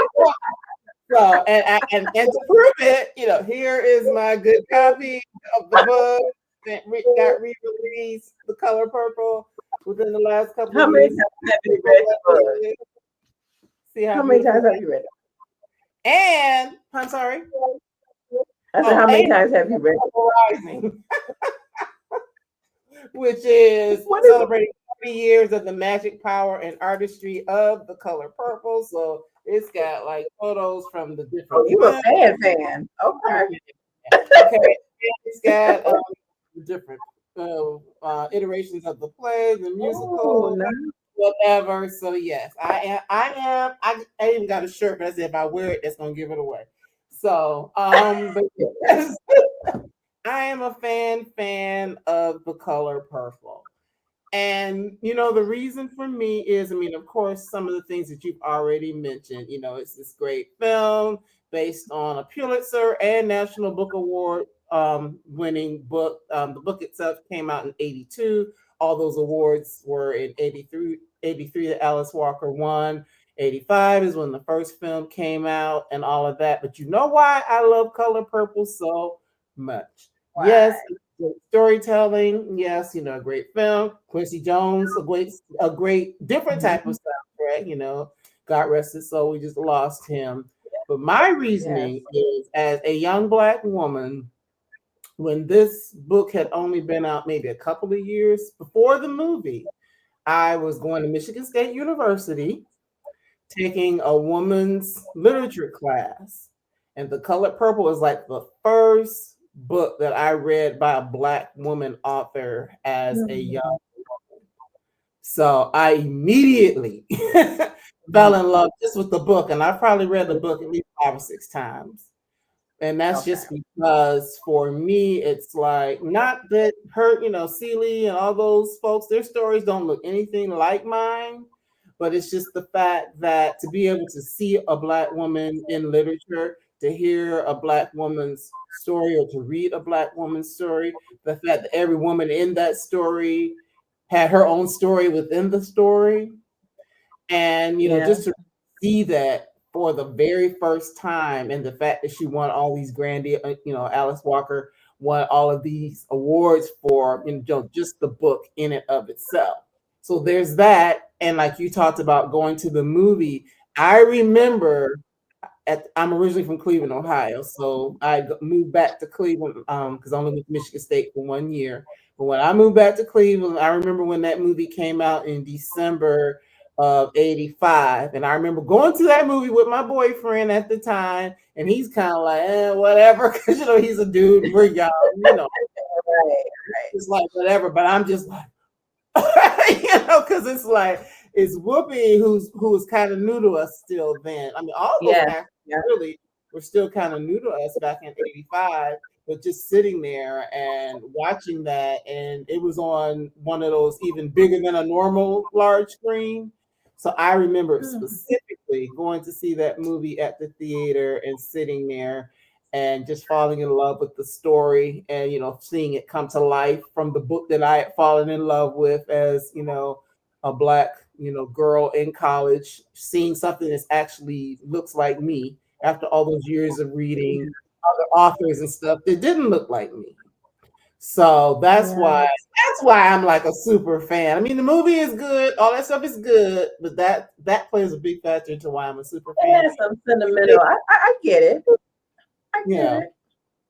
So, and to prove it, here is my good copy of the book that got re-released, The Color Purple, within the last couple of How many years. times have you read the book? See how How many beautiful times that have you read it? is. And I'm sorry. I said, Oh, how many and times have you read it? Rising, which is What is it? celebrating 30 years of the magic power and artistry of The Color Purple. So it's got like photos from the Oh, different you a films. fan. I'm Okay. a Okay, and it's got different iterations of the play, the Oh, musical, nice. whatever. So yes, I am. I am. I even got a shirt, but I said if I wear it, that's gonna give it away. So, but yes, I am a fan of the color purple. And the reason for me is, I mean, of course, some of the things that you've already mentioned. It's this great film based on a Pulitzer and National Book Award winning book. The book itself came out in '82. All those awards were in '83. '83 that Alice Walker won. '85 is when the first film came out, and all of that. But you know why I love Color Purple so much? Yes, Why? great storytelling. Yes, a great film. Quincy Jones, a great different type of Mhm. soundtrack. God rest his soul. We just lost him. But my reasoning Yes. is, as a young Black woman, when this book had only been out maybe a couple of years before the movie, I was going to Michigan State University taking a woman's literature class. And The Color Purple is like the first book that I read by a Black woman author as a young. Mhm. So I immediately fell in love just with the book, and I probably read the book at least 5 or 6 times. And that's Okay. just because for me, it's like not that her, Celie and all those folks, their stories don't look anything like mine, but it's just the fact that to be able to see a Black woman in literature, to hear a Black woman's story or to read a Black woman's story, the fact that every woman in that story had her own story within the story, and Yeah. just to see that for the very first time, and the fact that she won all these Alice Walker won all of these awards for just the book in and of itself. So there's that. And like you talked about going to the movie, I remember I'm originally from Cleveland, Ohio, so I moved back to Cleveland because I only went to Michigan State for 1 year. But when I moved back to Cleveland, I remember when that movie came out in December of '85, and I remember going to that movie with my boyfriend at the time, and he's kind of like, whatever, because he's a dude, and we're young, Right. it's like whatever. But I'm just like, because it's like it's Whoopi who was kind of new to us still then. I mean, all those Yes. actors Yeah. really were still kind of new to us back in '85. But just sitting there and watching that, and it was on one of those even bigger than a normal large screen. So I remember Mhm. specifically going to see that movie at the theater and sitting there and just falling in love with the story, and seeing it come to life from the book that I had fallen in love with as a Black girl in college, seeing something that actually looks like me after all those years of reading other authors and stuff that didn't look like me. So that's why Yes. I'm like a super fan. I mean, the movie is good, all that stuff is good, but that plays a big factor into why I'm a super It fan. has some sentimental. I get it. I You get know, it.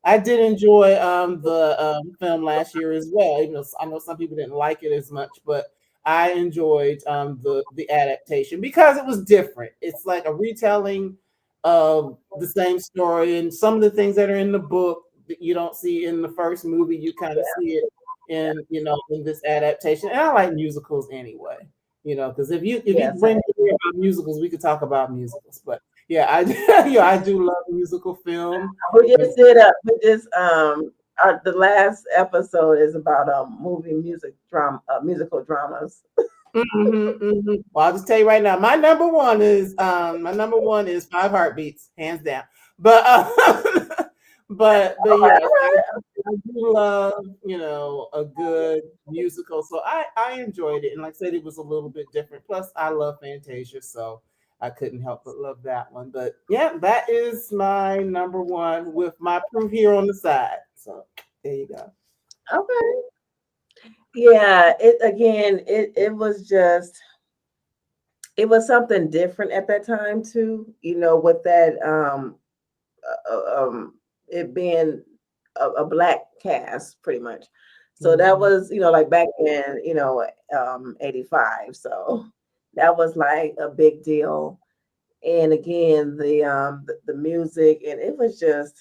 I did enjoy the film last year as well. Even though I know some people didn't like it as much, but I enjoyed the adaptation because it was different. It's like a retelling of the same story, and some of the things that are in the book that you don't see in the first movie, you kind of see it in in this adaptation. And I like musicals anyway, because if you Yes. bring me about musicals, we could talk about musicals. But yeah, I I do love musical film. We just did a we just the last episode is about movie music drama musical dramas. Well, I'll just tell you right now, my number one is Five Heartbeats, hands down. But but All right, yes, all right. I do love a good musical. So I enjoyed it, and like I said, it was a little bit different. Plus, I love Fantasia, so I couldn't help but love that one. But yeah, that is my number one with my proof here on the side. So there you go. Okay. Yeah, it was just it was something different at that time too, with that it being a black cast pretty much. So that Mhm. was, like back in, 85. So that was like a big deal. And again, the music, and it was just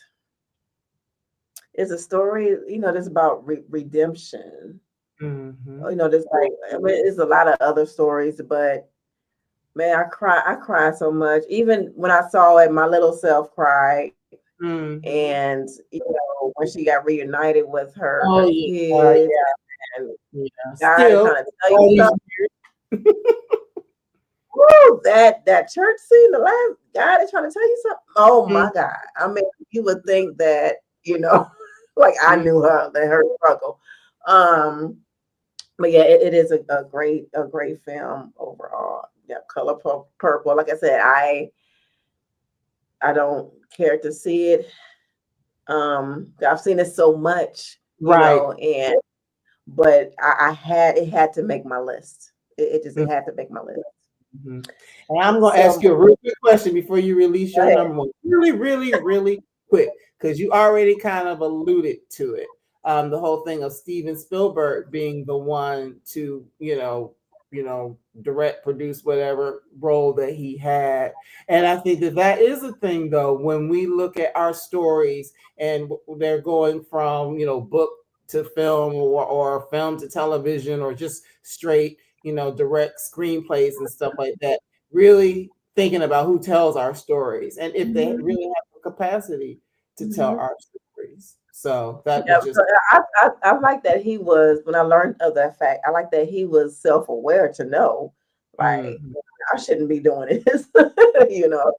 it's a story, that's about redemption. Mhm. There's like I mean, it's a lot of other stories, but man, I cried so much. Even when I saw it, my little self cried. Mhm. And when she got reunited with her Oh yeah, kids, and yeah. God is Still, trying to tell you all these something. Woo, that church scene, the last God is trying to tell you something. Oh years. my God. I mean, you would think that, like I Mhm. knew her struggle. Um, but yeah, it is a great film overall. Yeah, color purple. Like I said, I don't care to see it. I've seen it so much, Right. and but I had it had to make my list. It just it Mhm. had to make my list. And I'm going to ask So you a real quick question before you release go your ahead. number one. Really, really, really quick, because you already kind of alluded to it. The whole thing of Steven Spielberg being the one to, direct, produce, whatever role that he had. And I think that that is a thing, though, when we look at our stories and they're going from, book to film, or film to television, or just straight, direct screenplays and stuff like that. Really thinking about who tells our stories and if they Mhm, really have the capacity to tell mhm. our stories. So that Yeah, was just. so I like that he was, when I learned of that fact, I like that he was self-aware to know, like, Mhm, I shouldn't be doing this, you know.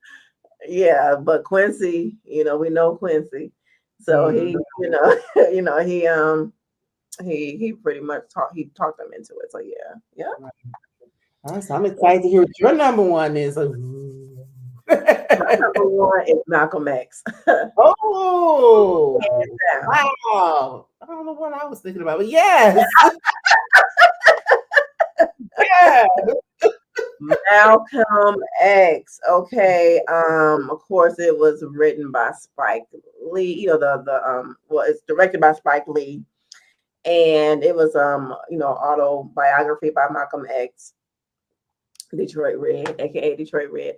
Yeah, but Quincy, we know Quincy. So mhm. he, he pretty much talked them into it. So yeah. Yeah. All right, so I'm excited to hear what your number one is. My number one is Malcolm X. Hands Oh, down. wow. I don't know what I was thinking about, but yes. Yeah. Malcolm X. Okay. Of course it was written by Spike Lee. Well, it's directed by Spike Lee. And it was autobiography by Malcolm X, Detroit Red, aka Detroit Red.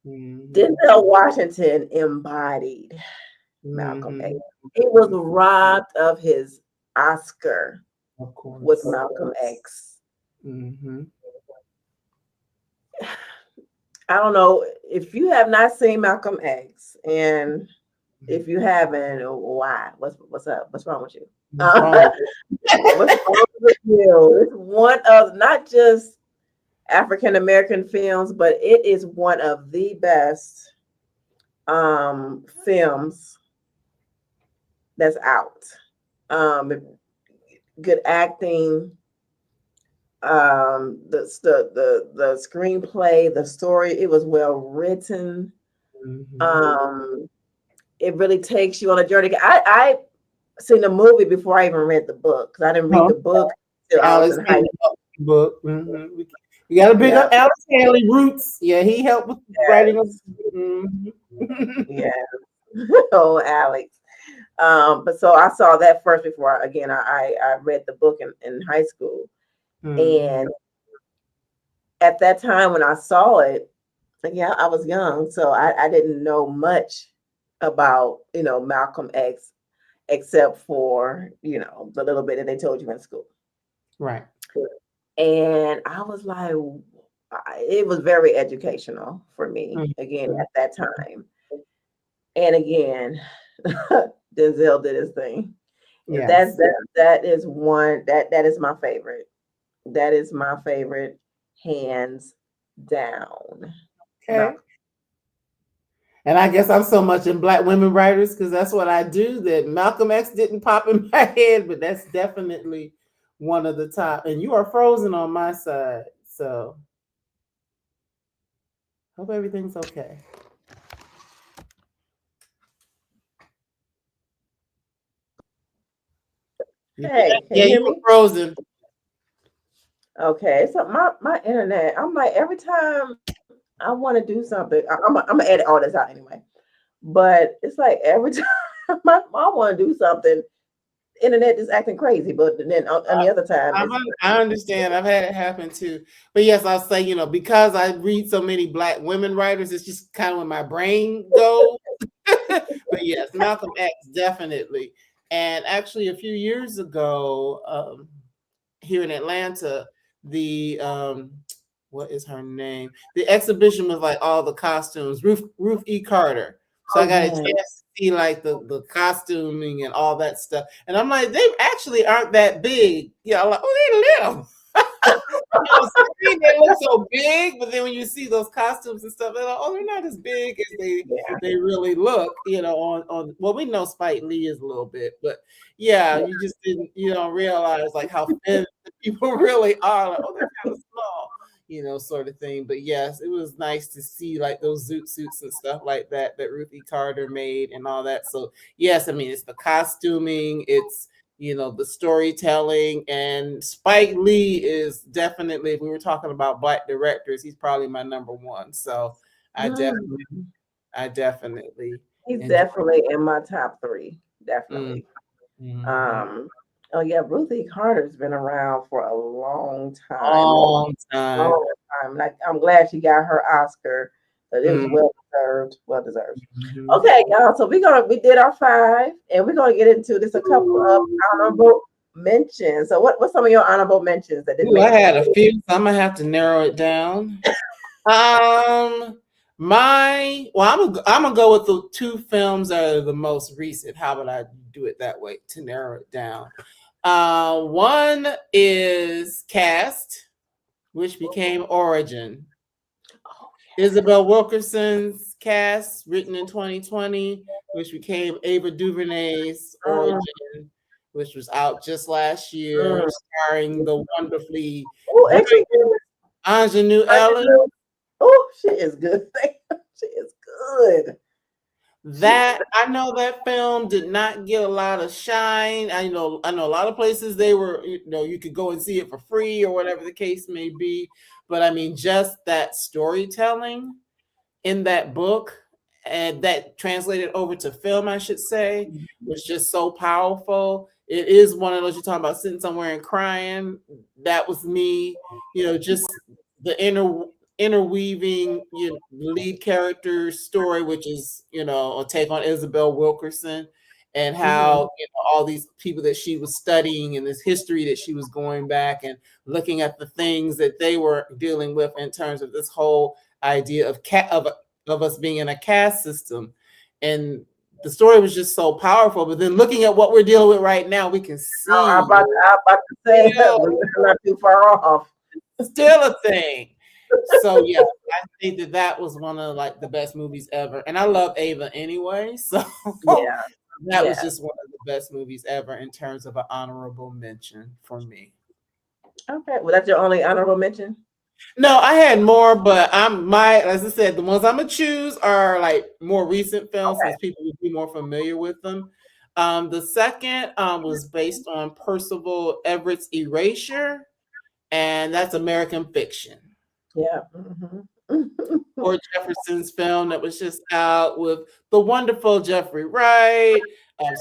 Mhm, Denzel Washington embodied Malcolm X. mhm, He was robbed of his Oscar of with course. Malcolm X. Mhm. I don't know if you have not seen Malcolm X, and if you haven't, why? What's up? What's wrong with you? What's wrong with What's it? wrong with you? It's one of not just African American films, but it is one of the best films that's out. Um, Good acting, the screenplay, the story, it was well written. Mhm. Um, it really takes you on a journey. I seen the movie before I even read the book because I didn't read Oh, the book till I was Alex in high Haley school. book. Mhm. We got to big Yeah, up Alex Haley roots. Yeah, he helped with writing. yes, Mhm. yes. Oh, Alex. But so I saw that first before I read the book in high school. Mhm. And at that time when I saw it, yeah, I was young, so I didn't know much about, Malcolm X except for, the little bit that they told you in school. Right. And I was like, it was very educational for me again Mhm. at that time. And again, Denzel did his thing. Yes. That is one that is my favorite. That is my favorite, hands down. Okay. Malcolm. And I guess I'm so much in Black women writers because that's what I do, that Malcolm X didn't pop in my head, but that's definitely one of the top. And you are frozen on my side. So hope everything's okay. Hey, can Yeah, you you hear were me? frozen. Okay, so my internet, I'm like every time I want to do something, I'm gonna edit all this out anyway. But it's like every time I want to do something, internet is acting crazy. But then on the other time, it's I understand. I've had it happen too. But yes, I'll say, because I read so many Black women writers, it's just kind of where my brain goes. But yes, Malcolm X, definitely. And actually, a few years ago, here in Atlanta, the what is her name? The exhibition was like all the costumes. Ruth E. Carter. So I oh got a chance yeah, to see like the costuming and all that stuff. And I'm like, they actually aren't that big. Yeah, I'm like, oh, they little. On the screen they look so big, but then when you see those costumes and stuff, they're like, oh, they're not as big as yeah, they really look, on well, we know Spike Lee is a little bit, but yeah, yeah. you just didn't you don't realize like how thin the people really are, like, oh, they're kind of small, sort of thing. But yes, it was nice to see like those zoot suits and stuff like that Ruthie Carter made and all that. So yes, I mean it's the costuming, it's the storytelling, and Spike Lee is definitely, if we were talking about Black directors, he's probably my number one. So I definitely, Mm. I definitely He's enjoy. definitely in my top three. Mm, Definitely. mhm. Um, Oh yeah, Ruthie Carter's been around for a long time. Long time. Long time. Like I'm glad she got her Oscar, but it was Mm, well deserved. Well deserved. mhm. Okay, y'all. So we did our five, and we're gonna get into this a couple of honorable mentions. So what's some of your honorable mentions that didn't Ooh, make I it? had a few, so I'm gonna have to narrow it down. Um, I'm gonna go with the two films that are the most recent. How about I do it that way to narrow it down? One is Cast, which became Origin. Oh Isabel Wilkerson's Cast, written in 2020, which became Ava DuVernay's yeah. Origin, which was out just last year, Mm. starring the wonderfully Oh, and she brilliant Ingenue Ellen. oh, she is good. She is good. She That I know that film did not get a lot of shine. I know a lot of places they were, you could go and see it for free or whatever the case may be. But I mean, just that storytelling in that book and that translated over to film, I should say, was just so powerful. It is one of those you're talking about sitting somewhere and crying. That was me, just the interweaving lead character story, which is, a take on Isabel Wilkerson and Mhm. how, all these people that she was studying and this history that she was going back and looking at the things that they were dealing with in terms of this whole idea of us being in a caste system. And the story was just so powerful. But then looking at what we're dealing with right now, we can I, see I'm about to say still, we're not too far off. still a thing. So yeah, I think that was one of like the best movies ever. And I love Ava anyway. So Yeah, that was yeah. just one of the best movies ever in terms of an honorable mention for me. Okay. Well, that's your only honorable mention. No, I had more, but as I said, the ones I'm gonna choose are like more recent films Okay. since people would be more familiar with them. The second was based on Percival Everett's Erasure, and that's American Fiction. Yeah. Or Jefferson's film that was just out with the wonderful Jeffrey Wright,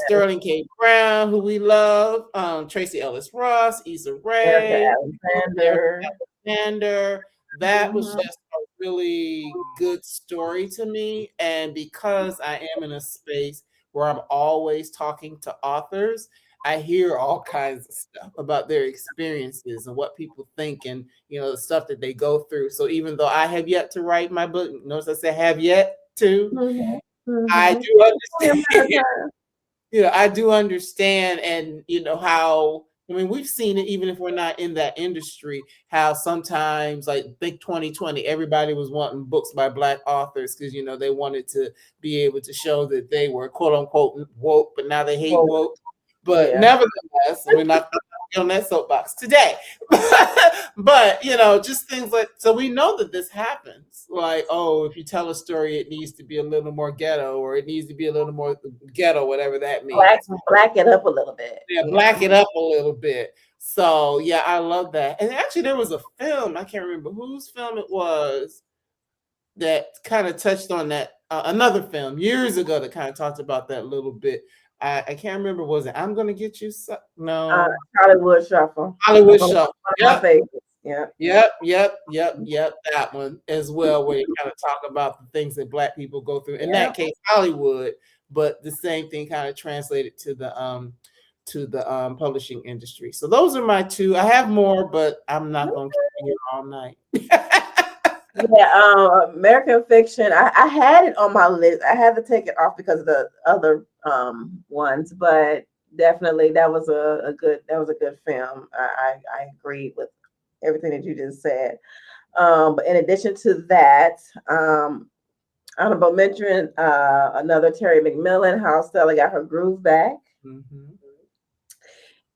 Sterling K. Brown, who we love, Tracy Ellis Ross, Issa Erica Rae, Eric Alexander. Alexander. That was Mhm. just a really good story to me. And because I am in a space where I'm always talking to authors, I hear all kinds of stuff about their experiences and what people think and the stuff that they go through. So even though I have yet to write my book, notice I said have yet to, Mhm. I Mhm. do Only a matter of understand. time. I do understand, and how. I mean, we've seen it even if we're not in that industry. How sometimes, like think 2020, everybody was wanting books by Black authors because they wanted to be able to show that they were quote unquote woke, but now they hate Well, woke. But yeah. nevertheless, we're not going to be on that soapbox today. But just things like, so we know that this happens. Like, oh, if you tell a story, it needs to be a little more ghetto, or it needs to be a little more ghetto, whatever that means. Black it up a little bit. Yeah, Yeah. black it up a little bit. So yeah, I love that. And actually, there was a film, I can't remember whose film it was, that kind of touched on that. Another film years ago that kind of talked about that a little bit. I can't remember. Was it I'm Gonna Get You? Uh, No, Hollywood Shuffle. Hollywood One Shuffle. of my Yep. favorites. Yeah. Yep. That one as well, where you kind of talk about the things that Black people go through. In Yeah. that case, Hollywood, but the same thing kind of translated to the publishing industry. So those are my two. I have more, but I'm not going to keep you here all night. Yeah, American Fiction. I had it on my list. I had to take it off because of the other ones, but definitely that was a good film. I agree with everything that you just said. But in addition to that, honorable mention, another Terry McMillan, How Stella Got Her Groove Back, Mhm.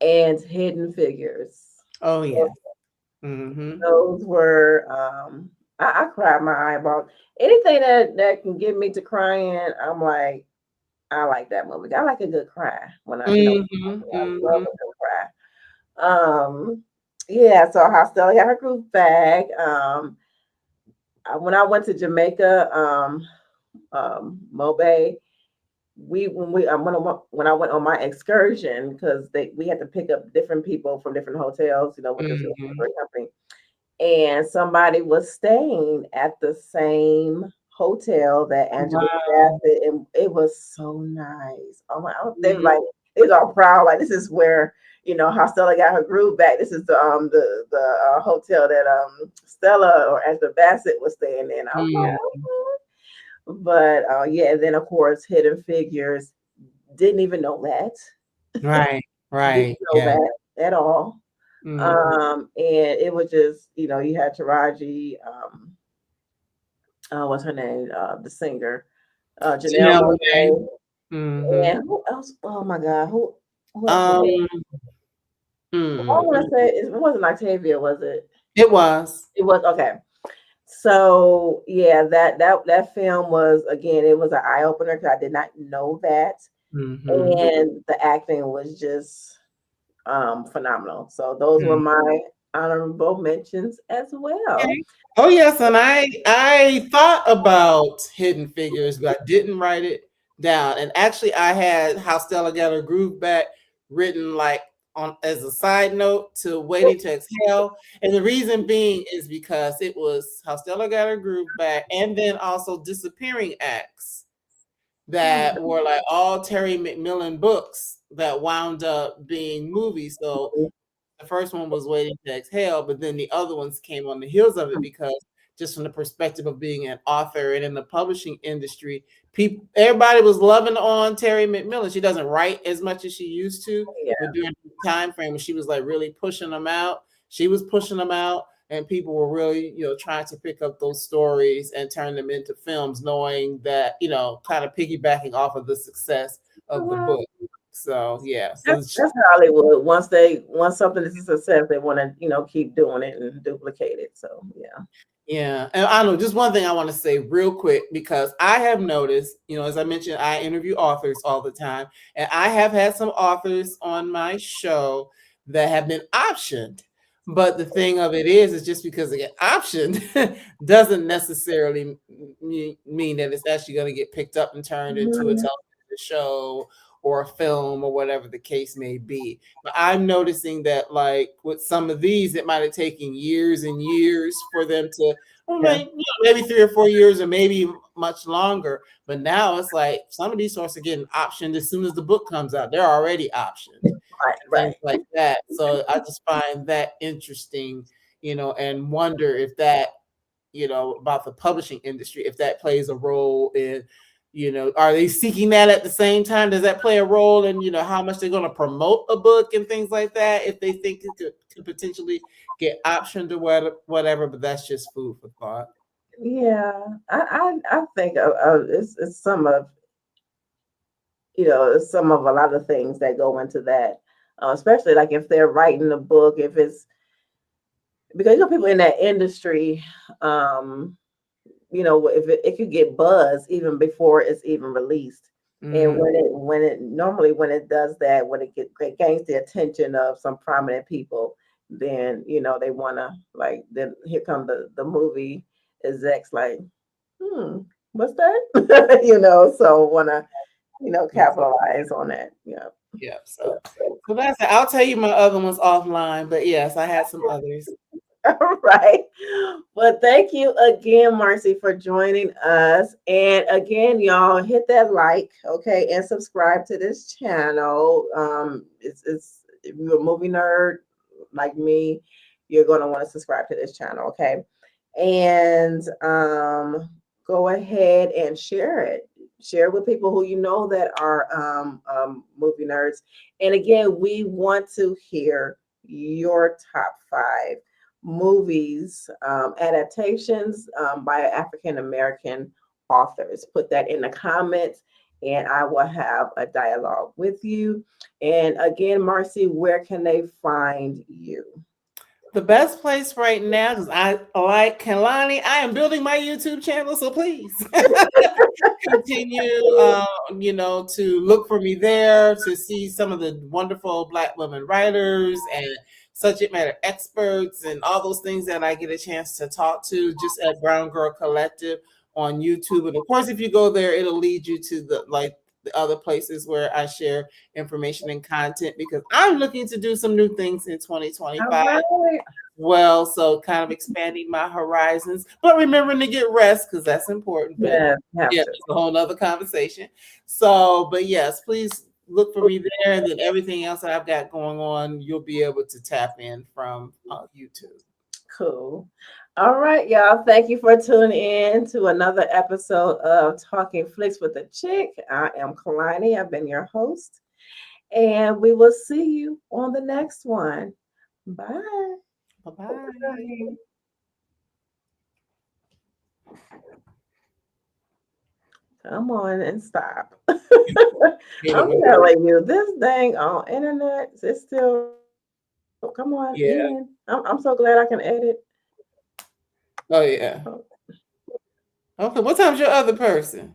and Hidden Figures. Oh yeah. Hmm. Those were I cried my eyeball. Anything that can get me to crying, I'm like, I like that movie. I like a good cry when Hmm. I love Hmm. a good cry. Yeah, so How Stella Got Her Groove Back. When I went to Jamaica, Mobe, we when I went on my excursion, because they we had to pick up different people from different hotels, with this Hmm. great company, and somebody was staying at the same hotel that Angela Wow. Bassett, and it was so nice. Oh my, they were Mhm. like, they was all proud, like this is where how Stella got her groove back. This is the hotel that Stella or Angela Bassett was staying in. I was like, Mhm. but yeah, and then of course Hidden Figures, didn't even know that. Right. Didn't Right. know Yeah. that at all. Mhm. And it was just, you had Taraji, what's her name? The singer, Janelle Janelle Monáe. Monáe, Mhm. and who else? Oh my God, who else was Um. there? I want to Mm. say it wasn't Octavia, was it? It was. It was okay. So yeah, that film was, again, it was an eye opener because I did not know that, Mhm. and the acting was just phenomenal. So those were Mm. my honorable mentions as well. Okay. Oh yes, and I thought about Hidden Figures, but I didn't write it down. And actually, I had How Stella Got Her Groove Back written like on as a side note to Waiting to Exhale. And the reason being is because it was How Stella Got Her Groove Back, and then also Disappearing Acts that were like all Terry McMillan books that wound up being movies. So the first one was Waiting to Exhale, but then the other ones came on the heels of it because just from the perspective of being an author and in the publishing industry, everybody was loving on Terry McMillan. She doesn't write as much as she used to, Yeah. but during the time frame when she was like really pushing them out, she was pushing them out, and people were really, trying to pick up those stories and turn them into films, knowing that, kind of piggybacking off of the success of the Well, book. So yeah, so that's Hollywood. Once something is a success, they want to keep doing it and duplicate it. So yeah. yeah, and I know just one thing I want to say real quick because I have noticed, as I mentioned, I interview authors all the time, and I have had some authors on my show that have been optioned. But the thing of it is just because they get optioned doesn't necessarily mean that it's actually going to get picked up and turned into a Mhm. television show or a film or whatever the case may be. But I'm noticing that, like with some of these, it might have taken years and years for them to, well, Yeah. maybe 3 or 4 years, or maybe much longer. But now it's like some of these sorts are getting optioned as soon as the book comes out. They're already optioned Right. and things Right. like that. So I just find that interesting, and wonder if that, about the publishing industry, if that plays a role in, are they seeking that at the same time? Does that play a role in, how much they're going to promote a book and things like that? If they think it could potentially get optioned or whatever, but that's just food for thought. Yeah. I think it's some of a lot of things that go into that, especially like if they're writing a book, if it's because people in that industry, um, if it could get buzz even before it's even released. And Mm, when it does that, when it gains the attention of some prominent people, then they want to, like, then here come the movie execs, like, hmm, what's that? So want to capitalize on that. Yeah. yeah. So that's it. I'll tell you my other ones offline, but yes, I had some others. All right. Well, thank you again, Marcy, for joining us. And again, y'all, hit that like, okay, and subscribe to this channel. It's if you're a movie nerd like me, you're gonna want to subscribe to this channel, okay? And go ahead and share it. Share with people who you know that are movie nerds. And again, we want to hear your top five movies, adaptations by African American authors. Put that in the comments, and I will have a dialogue with you. And again, Marcy, where can they find you? The best place right now, because I like Keilani, I am building my YouTube channel, so please continue, to look for me there to see some of the wonderful Black women writers and subject matter experts and all those things that I get a chance to talk to just at Brown Girl Collective on YouTube. And of course, if you go there, it'll lead you to the the other places where I share information and content because I'm looking to do some new things in All 2025. right. Well, so kind of expanding my horizons, but remembering to get rest because that's important. But Yes, you have yeah, to. it's a whole nother conversation. So, but yes, please look for me there, and then everything else that I've got going on, you'll be able to tap in from YouTube. Cool. All right, y'all. Thank you for tuning in to another episode of Talking Flicks with a Chick. I am Keilani. I've been your host, and we will see you on the next one. Bye. Bye bye. Come on and stop. Hate it I'm when telling you, this dang on internet is still. Come on in. yeah. I'm so glad I can edit. Oh yeah. Okay. What time's your other person?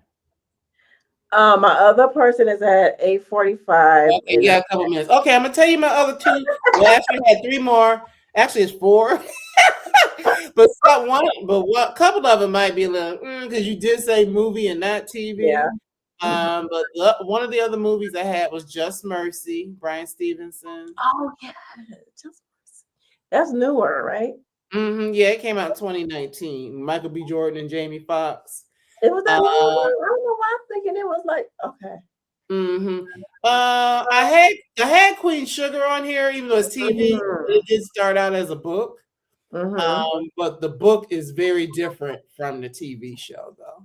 My other person is at 8:45 Okay, in you the. got a couple minutes. Okay, I'm gonna tell you my other two. Well, actually, I had three more. Actually, it's four. But one couple of them might be a little because you did say movie and not TV. Yeah. Mhm. But one of the other movies I had was Just Mercy, Brian Stevenson. Oh yeah, just that's newer, right? Yeah, it came out in 2019. Michael B. Jordan and Jamie Foxx. It was that long Uh, ago. I don't know why I'm thinking it was like okay. hmm I had Queen Sugar on here, even though it's TV. Mm-hmm. It did start out as a book. Mm-hmm. But the book is very different from the TV show, though.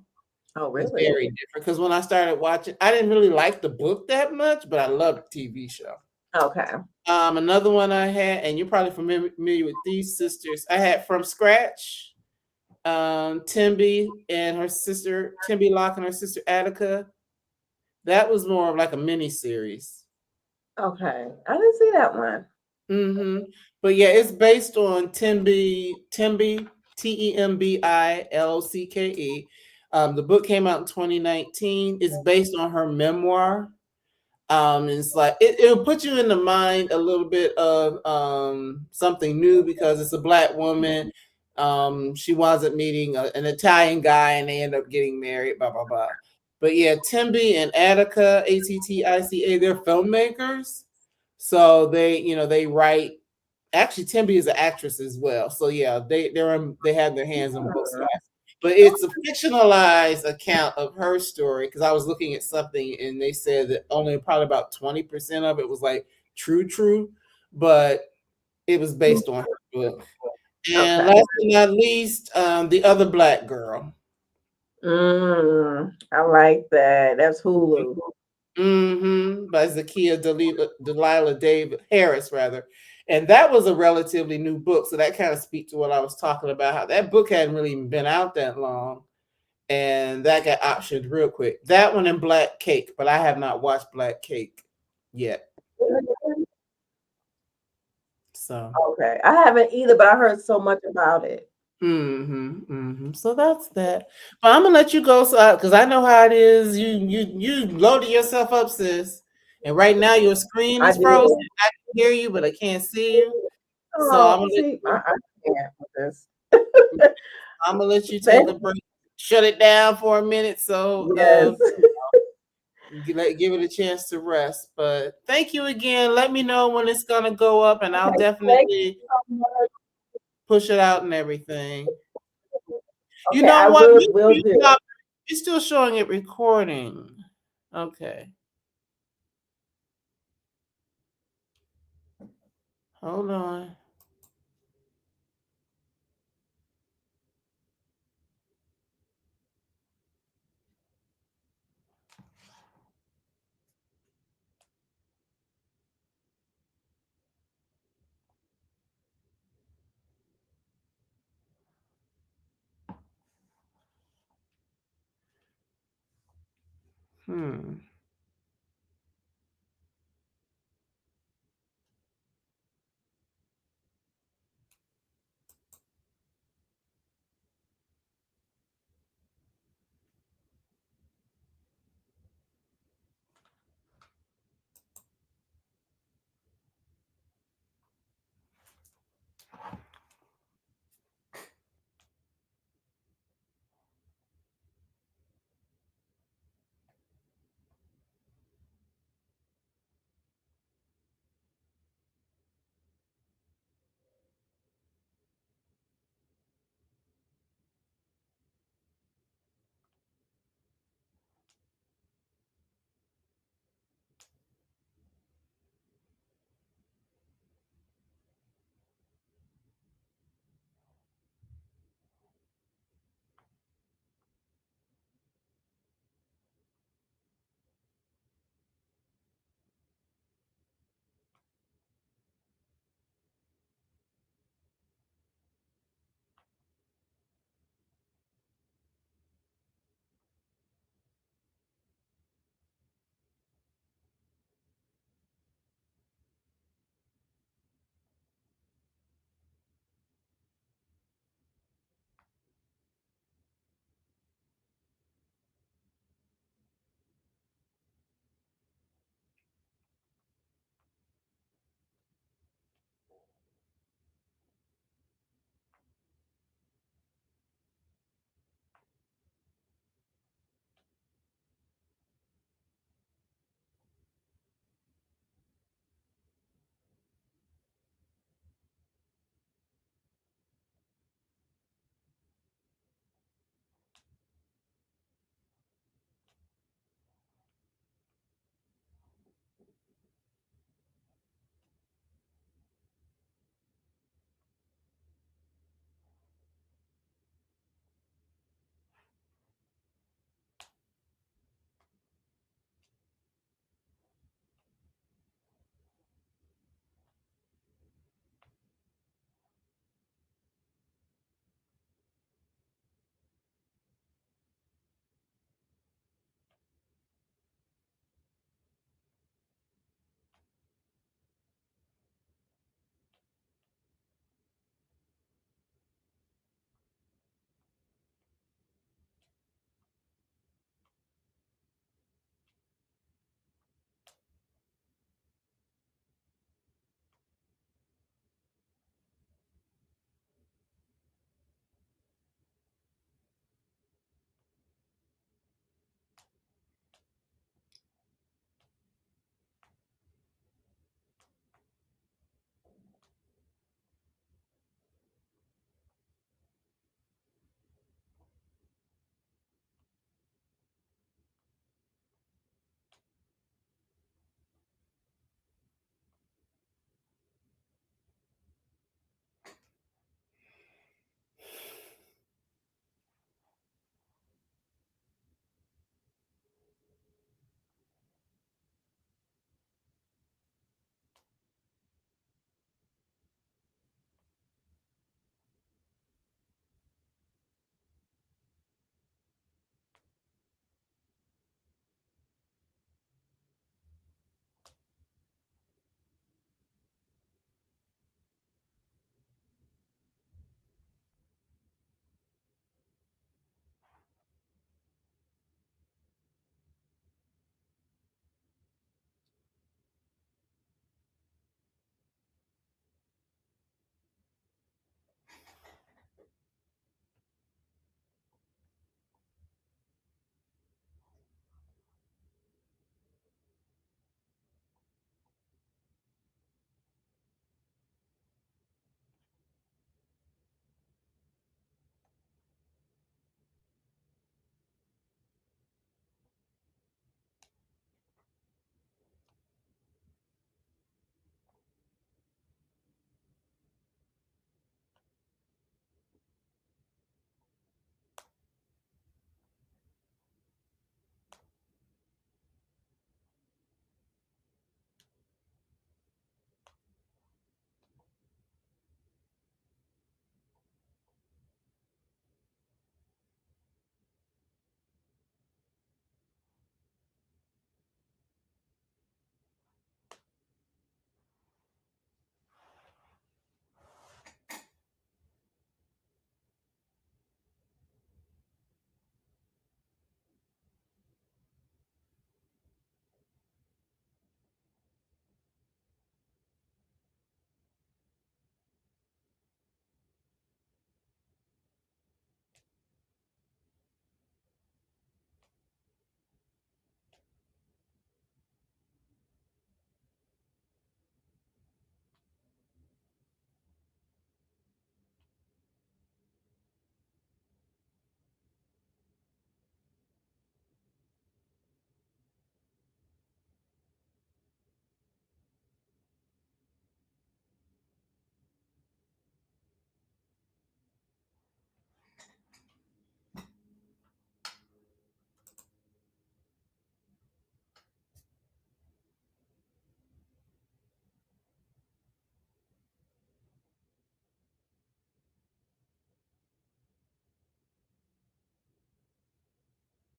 Oh It's really? very different because when I started watching, I didn't really like the book that much, but I loved the TV show. Okay. Another one I had, and you're probably familiar with these sisters. I had From Scratch, Timby and her sister, Timby Locke and her sister Attica. That was more of like a mini series. Okay. I didn't see that one. hmm But yeah, it's based on Tembi, Tembilocke. The book came out in 2019. It's based on her memoir. It's like it'll put you in the mind a little bit of something new because it's a black woman. She winds up meeting an Italian guy and they end up getting married, blah blah blah. But yeah, Timby and Attica, Attica, they're filmmakers. So they write. Actually, Timby is an actress as well. So yeah, they have their hands on both Hmm. sides. But it's a fictionalized account of her story because I was looking at something and they said that only probably about 20% of it was like true, but it was based on her book. And Okay. last but not least, the other black girl. I like that. That's Hulu. By Zakiya Delilah David Harris, rather. And that was a relatively new book. So that kind of speaks to what I was talking about, how that book hadn't really even been out that long. And that got optioned real quick. That one and Black Cake, but I have not watched Black Cake yet. So Okay. I haven't either, but I heard so much about it. So that's that. But I'm gonna let you go, so because I know how it is. You loaded yourself up, sis. And right now your screen I is frozen. did. I can hear you, but I can't see you. So Oh, see, I can't with this. I'm gonna let you take Thank a break, shut it down for a minute, so yes. give it a chance to rest. But thank you again. Let me know when it's gonna go up, and I'll Okay. Thank you definitely so much. push it out and everything. You Okay, know I what? will do. You're still showing it recording. Okay, hold on. Hmm.